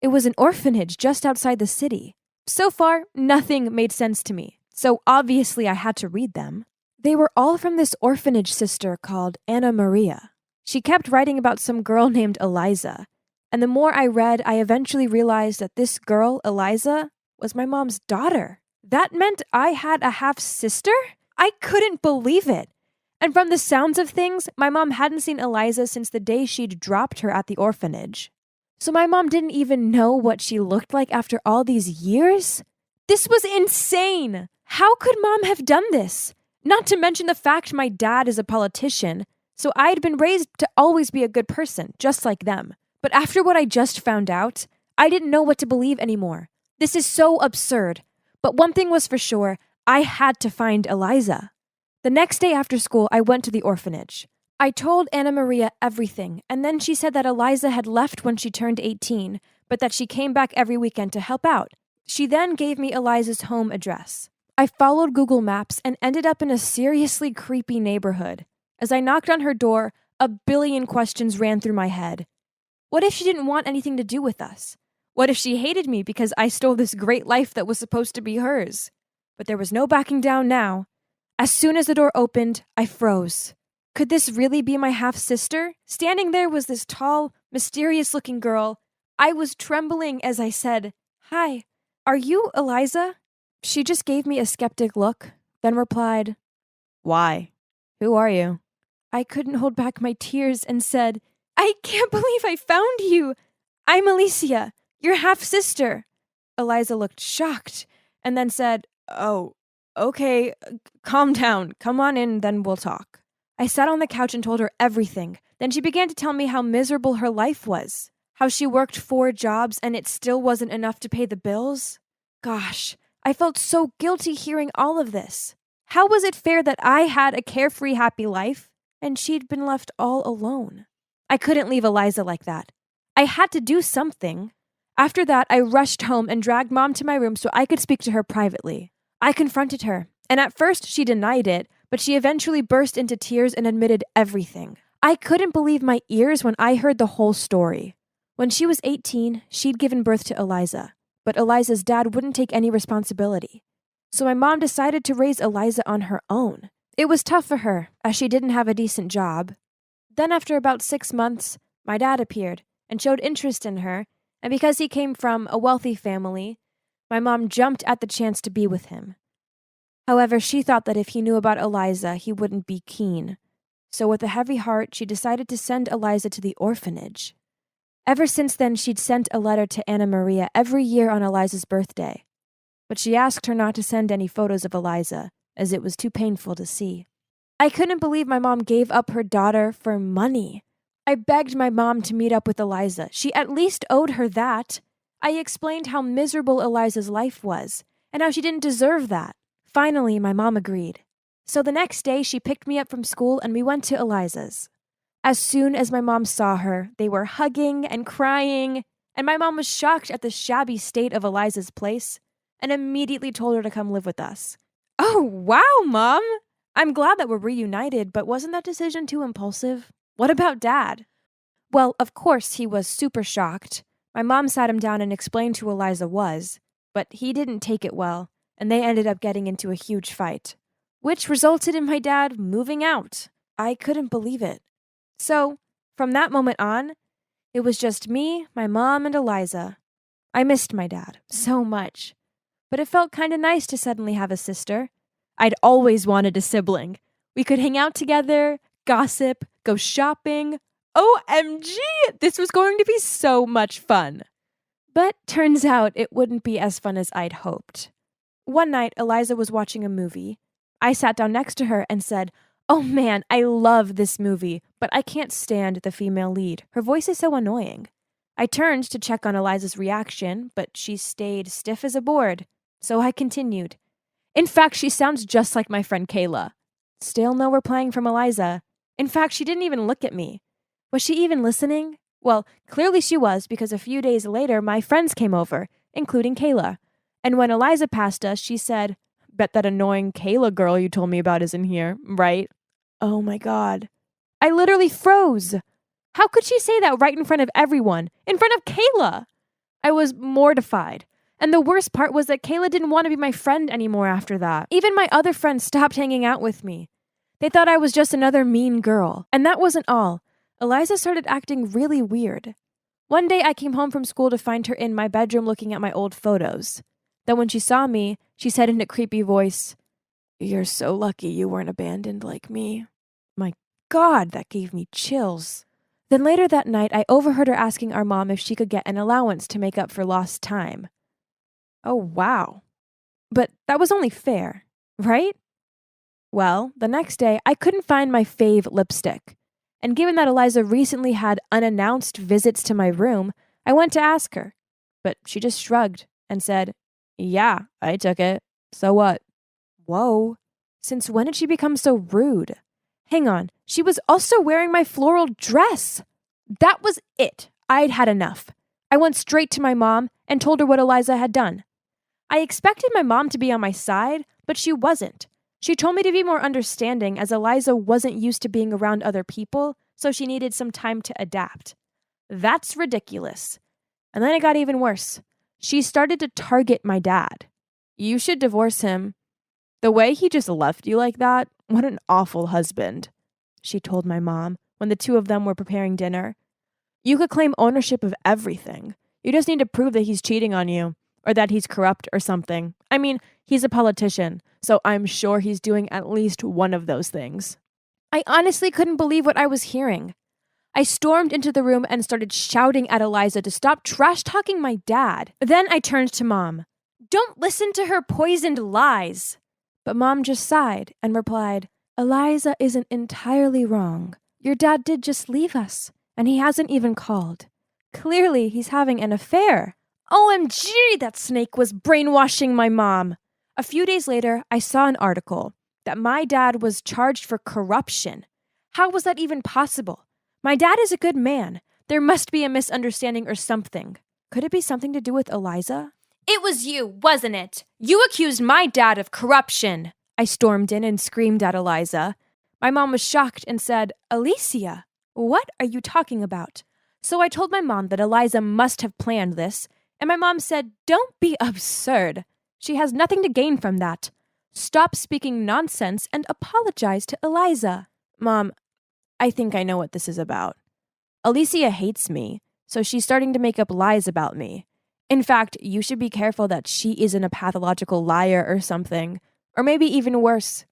Speaker 5: It was an orphanage just outside the city. So far, nothing made sense to me, so obviously I had to read them. They were all from this orphanage sister called Anna Maria. She kept writing about some girl named Eliza, and the more I read, I eventually realized that this girl, Eliza, was my mom's daughter. That meant I had a half-sister? I couldn't believe it. And from the sounds of things, my mom hadn't seen Eliza since the day she'd dropped her at the orphanage. So my mom didn't even know what she looked like after all these years? This was insane! How could Mom have done this? Not to mention the fact my dad is a politician, so I'd been raised to always be a good person, just like them. But after what I just found out, I didn't know what to believe anymore. This is so absurd. But one thing was for sure, I had to find Eliza. The next day after school, I went to the orphanage. I told Anna Maria everything, and then she said that Eliza had left when she turned 18, but that she came back every weekend to help out. She then gave me Eliza's home address. I followed Google Maps and ended up in a seriously creepy neighborhood. As I knocked on her door, a billion questions ran through my head. What if she didn't want anything to do with us? What if she hated me because I stole this great life that was supposed to be hers? But there was no backing down now. As soon as the door opened, I froze. Could this really be my half-sister? Standing there was this tall, mysterious-looking girl. I was trembling as I said, "Hi, are you Eliza?" She just gave me a skeptic look, then replied, "Why? Who are you?" I couldn't hold back my tears and said, "I can't believe I found you. I'm Alicia, your half-sister." Eliza looked shocked and then said, "Oh, okay, calm down. Come on in, then we'll talk." I sat on the couch and told her everything. Then she began to tell me how miserable her life was, how she worked 4 jobs and it still wasn't enough to pay the bills. Gosh, I felt so guilty hearing all of this. How was it fair that I had a carefree, happy life and she'd been left all alone. I couldn't leave Eliza like that. I had to do something. After that, I rushed home and dragged Mom to my room so I could speak to her privately. I confronted her, and at first she denied it, but she eventually burst into tears and admitted everything. I couldn't believe my ears when I heard the whole story. When she was 18, she'd given birth to Eliza, but Eliza's dad wouldn't take any responsibility. So my mom decided to raise Eliza on her own. It was tough for her, as she didn't have a decent job. Then after about 6 months, my dad appeared and showed interest in her, and because he came from a wealthy family, my mom jumped at the chance to be with him. However, she thought that if he knew about Eliza, he wouldn't be keen. So with a heavy heart, she decided to send Eliza to the orphanage. Ever since then, she'd sent a letter to Anna Maria every year on Eliza's birthday. But she asked her not to send any photos of Eliza, as it was too painful to see. I couldn't believe my mom gave up her daughter for money. I begged my mom to meet up with Eliza. She at least owed her that. I explained how miserable Eliza's life was, and how she didn't deserve that. Finally, my mom agreed. So the next day, she picked me up from school and we went to Eliza's. As soon as my mom saw her, they were hugging and crying, and my mom was shocked at the shabby state of Eliza's place and immediately told her to come live with us. Oh, wow, Mom! I'm glad that we're reunited, but wasn't that decision too impulsive? What about Dad? Well, of course, he was super shocked. My mom sat him down and explained who Eliza was, but he didn't take it well, and they ended up getting into a huge fight, which resulted in my dad moving out. I couldn't believe it. So, from that moment on, it was just me, my mom, and Eliza. I missed my dad so much, but it felt kind of nice to suddenly have a sister. I'd always wanted a sibling. We could hang out together, gossip, go shopping. OMG! This was going to be so much fun. But turns out it wouldn't be as fun as I'd hoped. One night, Eliza was watching a movie. I sat down next to her and said, "Oh man, I love this movie, but I can't stand the female lead. Her voice is so annoying." I turned to check on Eliza's reaction, but she stayed stiff as a board. So I continued. "In fact, she sounds just like my friend Kayla." Still no replying from Eliza. In fact, she didn't even look at me. Was she even listening? Well, clearly she was, because a few days later, my friends came over, including Kayla. And when Eliza passed us, she said, "Bet that annoying Kayla girl you told me about isn't here, right?" Oh my God. I literally froze. How could she say that right in front of everyone? In front of Kayla? I was mortified. And the worst part was that Kayla didn't want to be my friend anymore after that. Even my other friends stopped hanging out with me. They thought I was just another mean girl. And that wasn't all. Eliza started acting really weird. One day I came home from school to find her in my bedroom looking at my old photos. Then when she saw me, she said in a creepy voice, "You're so lucky you weren't abandoned like me." My God, that gave me chills. Then later that night, I overheard her asking our mom if she could get an allowance to make up for lost time. Oh, wow. But that was only fair, right? Well, the next day, I couldn't find my fave lipstick. And given that Eliza recently had unannounced visits to my room, I went to ask her. But she just shrugged and said, "Yeah, I took it. So what?" Whoa. Since when did she become so rude? Hang on, she was also wearing my floral dress. That was it. I'd had enough. I went straight to my mom and told her what Eliza had done. I expected my mom to be on my side, but she wasn't. She told me to be more understanding as Eliza wasn't used to being around other people, so she needed some time to adapt. That's ridiculous. And then it got even worse. She started to target my dad. "You should divorce him. The way he just left you like that, what an awful husband," she told my mom when the two of them were preparing dinner. "You could claim ownership of everything. You just need to prove that he's cheating on you, or that he's corrupt or something. I mean, he's a politician, so I'm sure he's doing at least one of those things." I honestly couldn't believe what I was hearing. I stormed into the room and started shouting at Eliza to stop trash-talking my dad. Then I turned to Mom. "Don't listen to her poisoned lies." But Mom just sighed and replied, "Eliza isn't entirely wrong. Your dad did just leave us, and he hasn't even called. Clearly, he's having an affair." OMG, that snake was brainwashing my mom. A few days later, I saw an article that my dad was charged for corruption. How was that even possible? My dad is a good man. There must be a misunderstanding or something. Could it be something to do with Eliza? It was you, wasn't it? You accused my dad of corruption. I stormed in and screamed at Eliza. My mom was shocked and said, Alicia, what are you talking about? So I told my mom that Eliza must have planned this, and my mom said, don't be absurd. She has nothing to gain from that. Stop speaking nonsense and apologize to Eliza. Mom, I think I know what this is about. Alicia hates me, so she's starting to make up lies about me. In fact, you should be careful that she isn't a pathological liar or something. Or maybe even worse,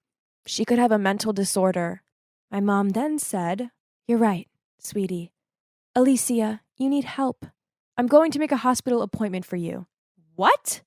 Speaker 5: she could have a mental disorder. My mom then said, You're right, sweetie. Alicia, you need help. I'm going to make a hospital appointment for you. What?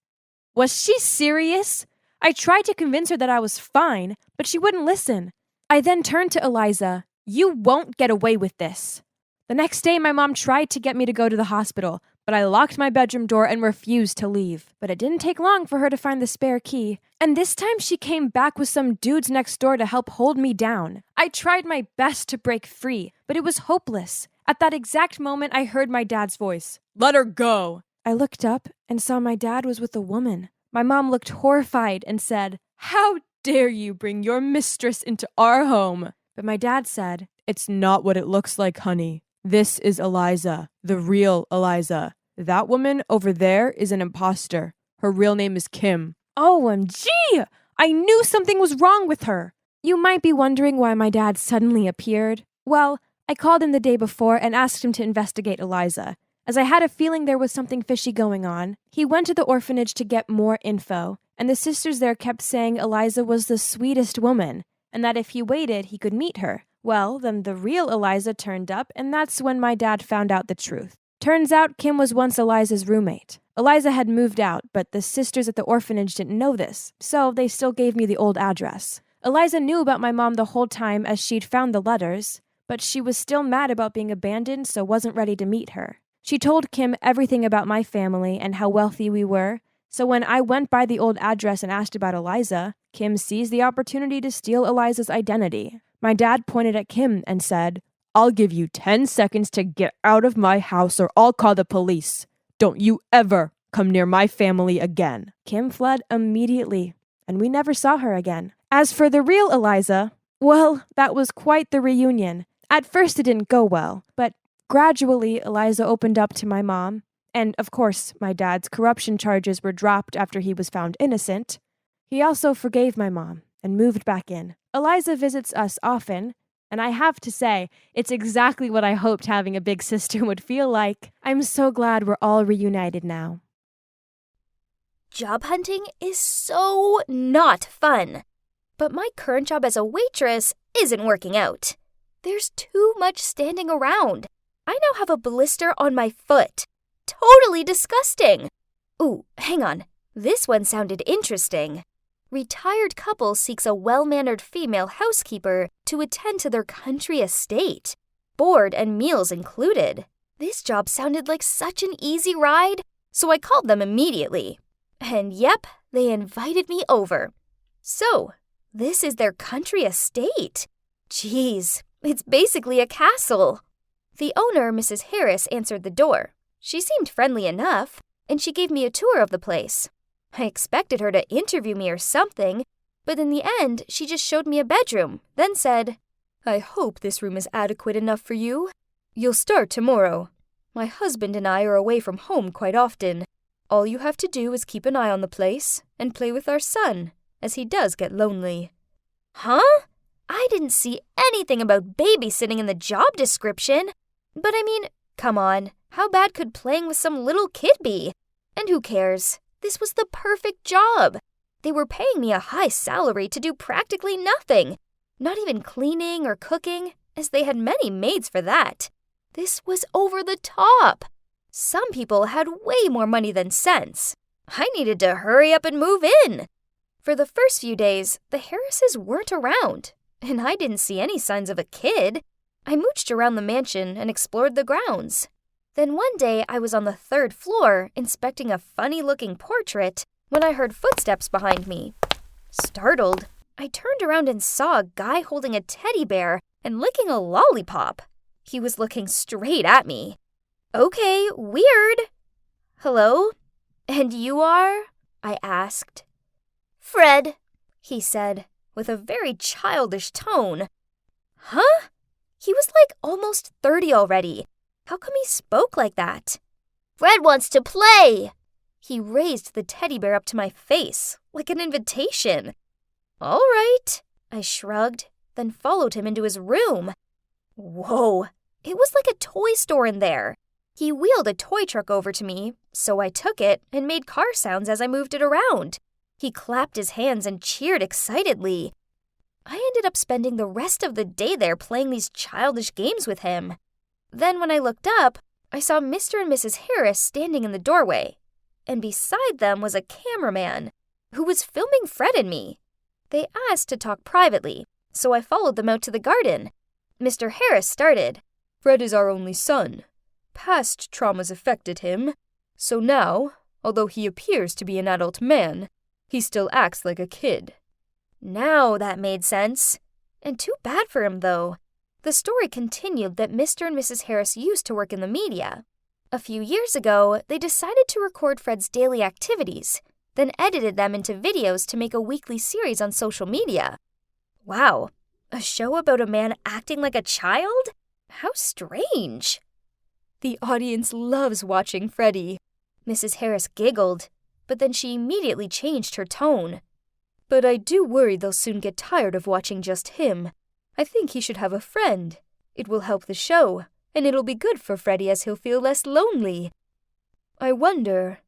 Speaker 5: Was she serious? I tried to convince her that I was fine, but she wouldn't listen. I then turned to Eliza. You won't get away with this. The next day, my mom tried to get me to go to the hospital, but I locked my bedroom door and refused to leave. But it didn't take long for her to find the spare key, and this time she came back with some dudes next door to help hold me down. I tried my best to break free, but it was hopeless. At that exact moment, I heard my dad's voice. Let her go. I looked up and saw my dad was with a woman. My mom looked horrified and said, How dare you bring your mistress into our home? But my dad said, It's not what it looks like, honey. This is Eliza, the real Eliza. That woman over there is an imposter. Her real name is Kim. OMG! I knew something was wrong with her. You might be wondering why my dad suddenly appeared. Well, I called him the day before and asked him to investigate Eliza. As I had a feeling there was something fishy going on, he went to the orphanage to get more info, and the sisters there kept saying Eliza was the sweetest woman, and that if he waited, he could meet her. Well, then the real Eliza turned up, and that's when my dad found out the truth. Turns out Kim was once Eliza's roommate. Eliza had moved out, but the sisters at the orphanage didn't know this, so they still gave me the old address. Eliza knew about my mom the whole time as she'd found the letters, but she was still mad about being abandoned, so wasn't ready to meet her. She told Kim everything about my family and how wealthy we were, so when I went by the old address and asked about Eliza, Kim seized the opportunity to steal Eliza's identity. My dad pointed at Kim and said, I'll give you 10 seconds to get out of my house or I'll call the police. Don't you ever come near my family again. Kim fled immediately, and we never saw her again. As for the real Eliza, well, that was quite the reunion. At first it didn't go well, but gradually Eliza opened up to my mom, and of course my dad's corruption charges were dropped after he was found innocent. He also forgave my mom and moved back in. Eliza visits us often, and I have to say, it's exactly what I hoped having a big sister would feel like. I'm so glad we're all reunited now.
Speaker 3: Job hunting is so not fun. But my current job as a waitress isn't working out. There's too much standing around. I now have a blister on my foot. Totally disgusting. Ooh, hang on. This one sounded interesting. Retired couple seeks a well-mannered female housekeeper to attend to their country estate. Board and meals included. This job sounded like such an easy ride, so I called them immediately. And yep, they invited me over. So, this is their country estate. Jeez, it's basically a castle. The owner, Mrs. Harris, answered the door. She seemed friendly enough, and she gave me a tour of the place. I expected her to interview me or something, but in the end, she just showed me a bedroom, then said, I hope this room is adequate enough for you. You'll start tomorrow. My husband and I are away from home quite often. All you have to do is keep an eye on the place and play with our son, as he does get lonely. Huh? I didn't see anything about babysitting in the job description. But I mean, come on, how bad could playing with some little kid be? And who cares? This was the perfect job. They were paying me a high salary to do practically nothing, not even cleaning or cooking, as they had many maids for that. This was over the top. Some people had way more money than sense. I needed to hurry up and move in. For the first few days, the Harrises weren't around, and I didn't see any signs of a kid. I mooched around the mansion and explored the grounds. Then one day I was on the 3rd floor inspecting a funny-looking portrait when I heard footsteps behind me. Startled, I turned around and saw a guy holding a teddy bear
Speaker 1: and licking a lollipop. He was looking straight at me. Okay, weird. Hello? And you are? I asked.
Speaker 3: Fred,
Speaker 1: He said, with a very childish tone. Huh? He was like almost 30 already. How come he spoke like that?
Speaker 3: Fred wants to play.
Speaker 1: He raised the teddy bear up to my face, like an invitation. All right, I shrugged, then followed him into his room. Whoa, it was like a toy store in there. He wheeled a toy truck over to me, so I took it and made car sounds as I moved it around. He clapped his hands and cheered excitedly. I ended up spending the rest of the day there playing these childish games with him. Then when I looked up, I saw Mr. and Mrs. Harris standing in the doorway, and beside them was a cameraman who was filming Fred and me. They asked to talk privately, so I followed them out to the garden. Mr. Harris started. Fred is our only son. Past traumas affected him, so now, although he appears to be an adult man, he still acts like a kid. Now that made sense. And too bad for him, though. The story continued that Mr. and Mrs. Harris used to work in the media. A few years ago, they decided to record Fred's daily activities, then edited them into videos to make a weekly series on social media. Wow, a show about a man acting like a child? How strange. The audience loves watching Freddie. Mrs. Harris giggled, but then she immediately changed her tone. But I do worry they'll soon get tired of watching just him. I think he should have a friend. It will help the show, and it'll be good for Freddie as he'll feel less lonely. I wonder.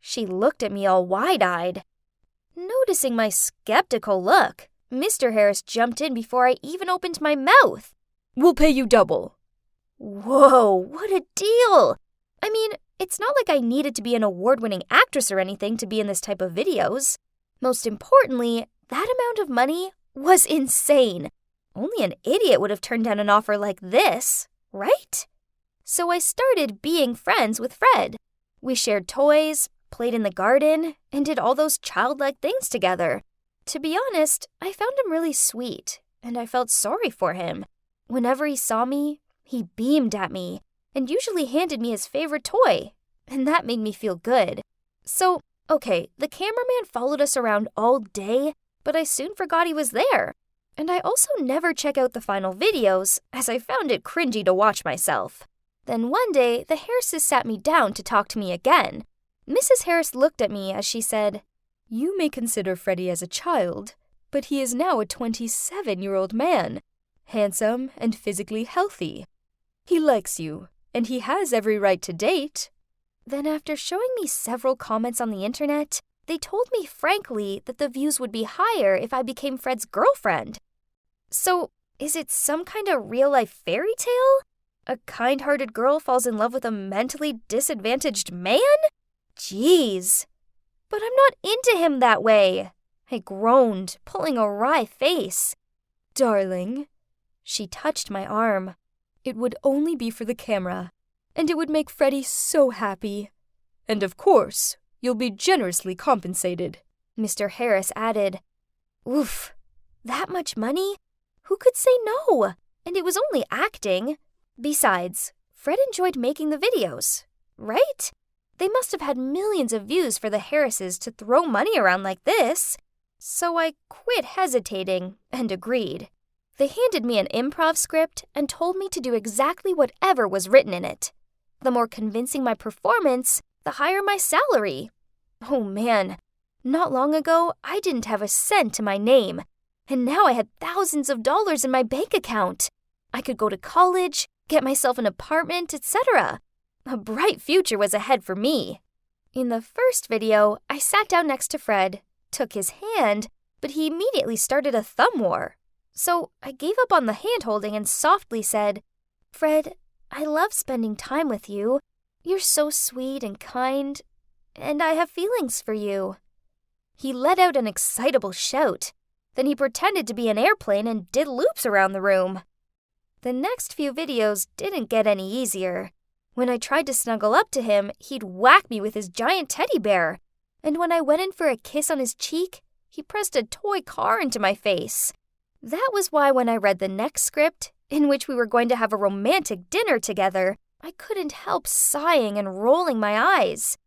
Speaker 1: She looked at me all wide-eyed. Noticing my skeptical look, Mr. Harris jumped in before I even opened my mouth. We'll pay you double. Whoa, what a deal! I mean, it's not like I needed to be an award-winning actress or anything to be in this type of videos. Most importantly, that amount of money was insane. Only an idiot would have turned down an offer like this, right? So I started being friends with Fred. We shared toys, played in the garden, and did all those childlike things together. To be honest, I found him really sweet, and I felt sorry for him. Whenever he saw me, he beamed at me, and usually handed me his favorite toy, and that made me feel good. So, okay, the cameraman followed us around all day, but I soon forgot he was there. And I also never check out the final videos, as I found it cringy to watch myself. Then one day, the Harrises sat me down to talk to me again. Mrs. Harris looked at me as she said, You may consider Freddie as a child, but he is now a 27-year-old man, handsome and physically healthy. He likes you, and he has every right to date. Then after showing me several comments on the internet, they told me frankly that the views would be higher if I became Fred's girlfriend. So, is it some kind of real-life fairy tale? A kind-hearted girl falls in love with a mentally disadvantaged man? Jeez. But I'm not into him that way. I groaned, pulling a wry face. Darling, she touched my arm. It would only be for the camera, and it would make Freddie so happy. And of course, you'll be generously compensated, Mr. Harris added. Oof, that much money? Who could say no? And it was only acting. Besides, Fred enjoyed making the videos, right? They must have had millions of views for the Harrises to throw money around like this. So I quit hesitating and agreed. They handed me an improv script and told me to do exactly whatever was written in it. The more convincing my performance, the higher my salary. Oh man, not long ago, I didn't have a cent to my name, and now I had thousands of dollars in my bank account. I could go to college, get myself an apartment, etc. A bright future was ahead for me. In the first video, I sat down next to Fred, took his hand, but he immediately started a thumb war. So I gave up on the hand-holding and softly said, Fred, I love spending time with you. You're so sweet and kind, and I have feelings for you. He let out an excitable shout. Then he pretended to be an airplane and did loops around the room. The next few videos didn't get any easier. When I tried to snuggle up to him, he'd whack me with his giant teddy bear. And when I went in for a kiss on his cheek, he pressed a toy car into my face.
Speaker 3: That was why when I read the next script, in which we were going to have a romantic dinner together, I couldn't help sighing and rolling my eyes.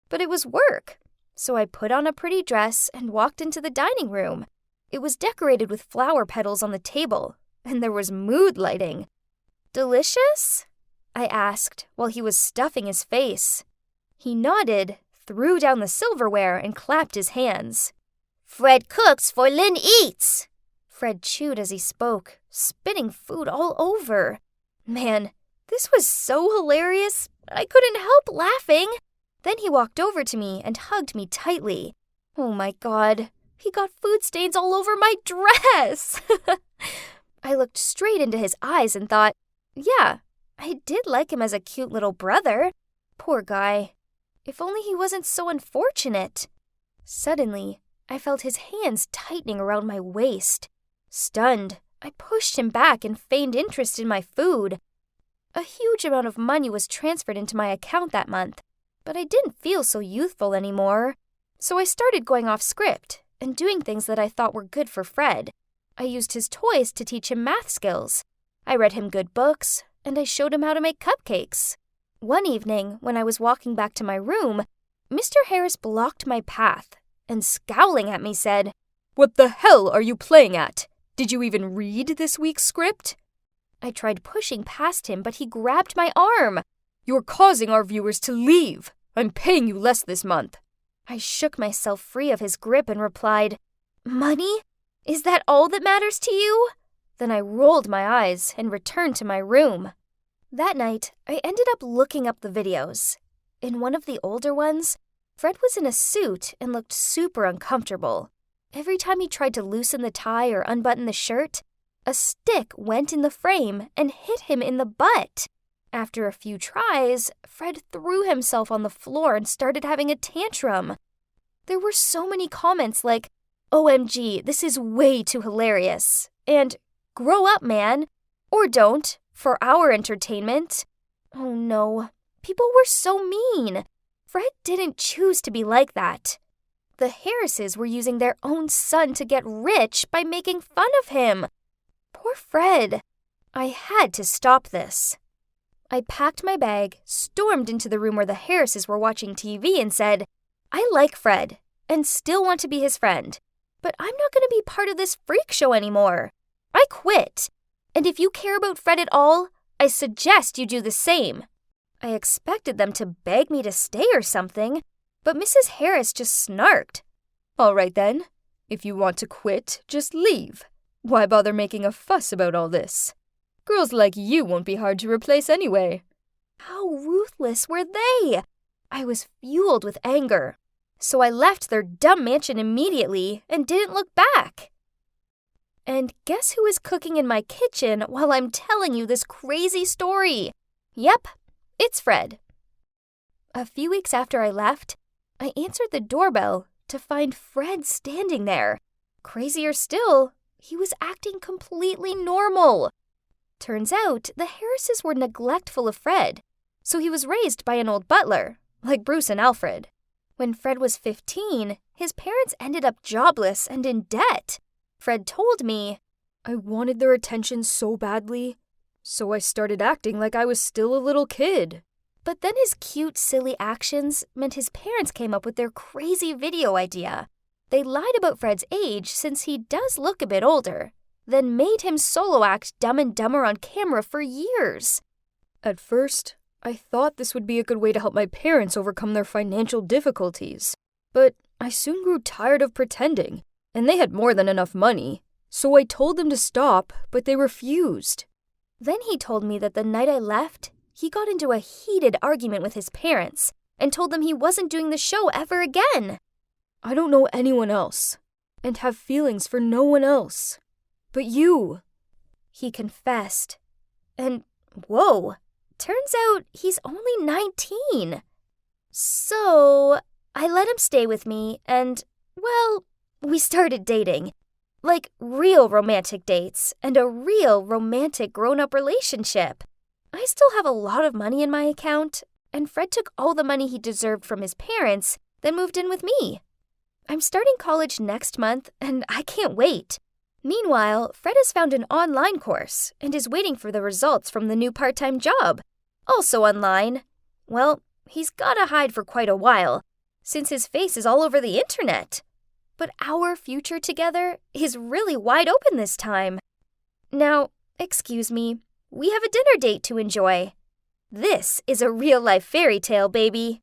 Speaker 3: But it was work, so I put on a pretty dress and walked into the dining room. It was decorated with flower petals on the table, and there was mood lighting. "Delicious?" I asked while he was stuffing his face. He nodded, threw down the silverware, and clapped his hands. "Fred cooks for Lynn eats!" Fred chewed as he spoke, spitting food all over. Man, this was so hilarious, I couldn't help laughing. Then he walked over to me and hugged me tightly. Oh my God, he got food stains all over my dress! I looked straight into his eyes and thought, yeah, I did like him as a cute little brother. Poor guy. If only he wasn't so unfortunate. Suddenly, I felt his hands tightening around my waist. Stunned, I pushed him back and feigned interest in my food. A huge amount of money was transferred into my account that month, but I didn't feel so youthful anymore. So I started going off script and doing things that I thought were good for Fred. I used his toys to teach him math skills. I read him good books, and I showed him how to make cupcakes. One evening, when I was walking back to my room, Mr. Harris blocked my path and, scowling at me, said,
Speaker 2: "What the hell are you playing at? Did you even read this week's script?"
Speaker 3: I tried pushing past him, but he grabbed my arm.
Speaker 2: "You're causing our viewers to leave. I'm paying you less this month."
Speaker 3: I shook myself free of his grip and replied, "Money? Is that all that matters to you?" Then I rolled my eyes and returned to my room. That night, I ended up looking up the videos. In one of the older ones, Fred was in a suit and looked super uncomfortable. Every time he tried to loosen the tie or unbutton the shirt, a stick went in the frame and hit him in the butt. After a few tries, Fred threw himself on the floor and started having a tantrum. There were so many comments like, "OMG, this is way too hilarious," and "Grow up, man," or "Don't, for our entertainment." Oh no, people were so mean. Fred didn't choose to be like that. The Harrises were using their own son to get rich by making fun of him. Poor Fred. I had to stop this. I packed my bag, stormed into the room where the Harrises were watching TV, and said, "I like Fred and still want to be his friend, but I'm not going to be part of this freak show anymore. I quit. And if you care about Fred at all, I suggest you do the same." I expected them to beg me to stay or something, but Mrs. Harris just snarked.
Speaker 2: "All right then. If you want to quit, just leave. Why bother making a fuss about all this? Girls like you won't be hard to replace anyway."
Speaker 3: How ruthless were they? I was fueled with anger, so I left their dumb mansion immediately and didn't look back. And guess who is cooking in my kitchen while I'm telling you this crazy story? Yep, it's Fred. A few weeks after I left, I answered the doorbell to find Fred standing there. Crazier still, he was acting completely normal. Turns out the Harrises were neglectful of Fred, so he was raised by an old butler, like Bruce and Alfred. When Fred was 15, his parents ended up jobless and in debt. Fred told me,
Speaker 2: "I wanted their attention so badly, so I started acting like I was still a little kid."
Speaker 3: But then his cute, silly actions meant his parents came up with their crazy video idea. They lied about Fred's age, since he does look a bit older, then made him solo act Dumb and Dumber on camera for years.
Speaker 2: At first, I thought this would be a good way to help my parents overcome their financial difficulties. But I soon grew tired of pretending, and they had more than enough money. So I told them to stop, but they refused.
Speaker 3: Then he told me that the night I left, he got into a heated argument with his parents and told them he wasn't doing the show ever again.
Speaker 2: "I don't know anyone else, and have feelings for no one else. But you,"
Speaker 3: he confessed. And whoa, turns out he's only 19. So I let him stay with me and, well, we started dating. Like real romantic dates and a real romantic grown-up relationship. I still have a lot of money in my account, and Fred took all the money he deserved from his parents, then moved in with me. I'm starting college next month, and I can't wait.
Speaker 1: Meanwhile, Fred has found an online course and is waiting for the results from the new part-time job. Also online. Well, he's gotta hide for quite a while, since his face is all over the internet. But our future together is really wide open this time. Now, excuse me, we have a dinner date to enjoy. This is a real-life fairy tale, baby.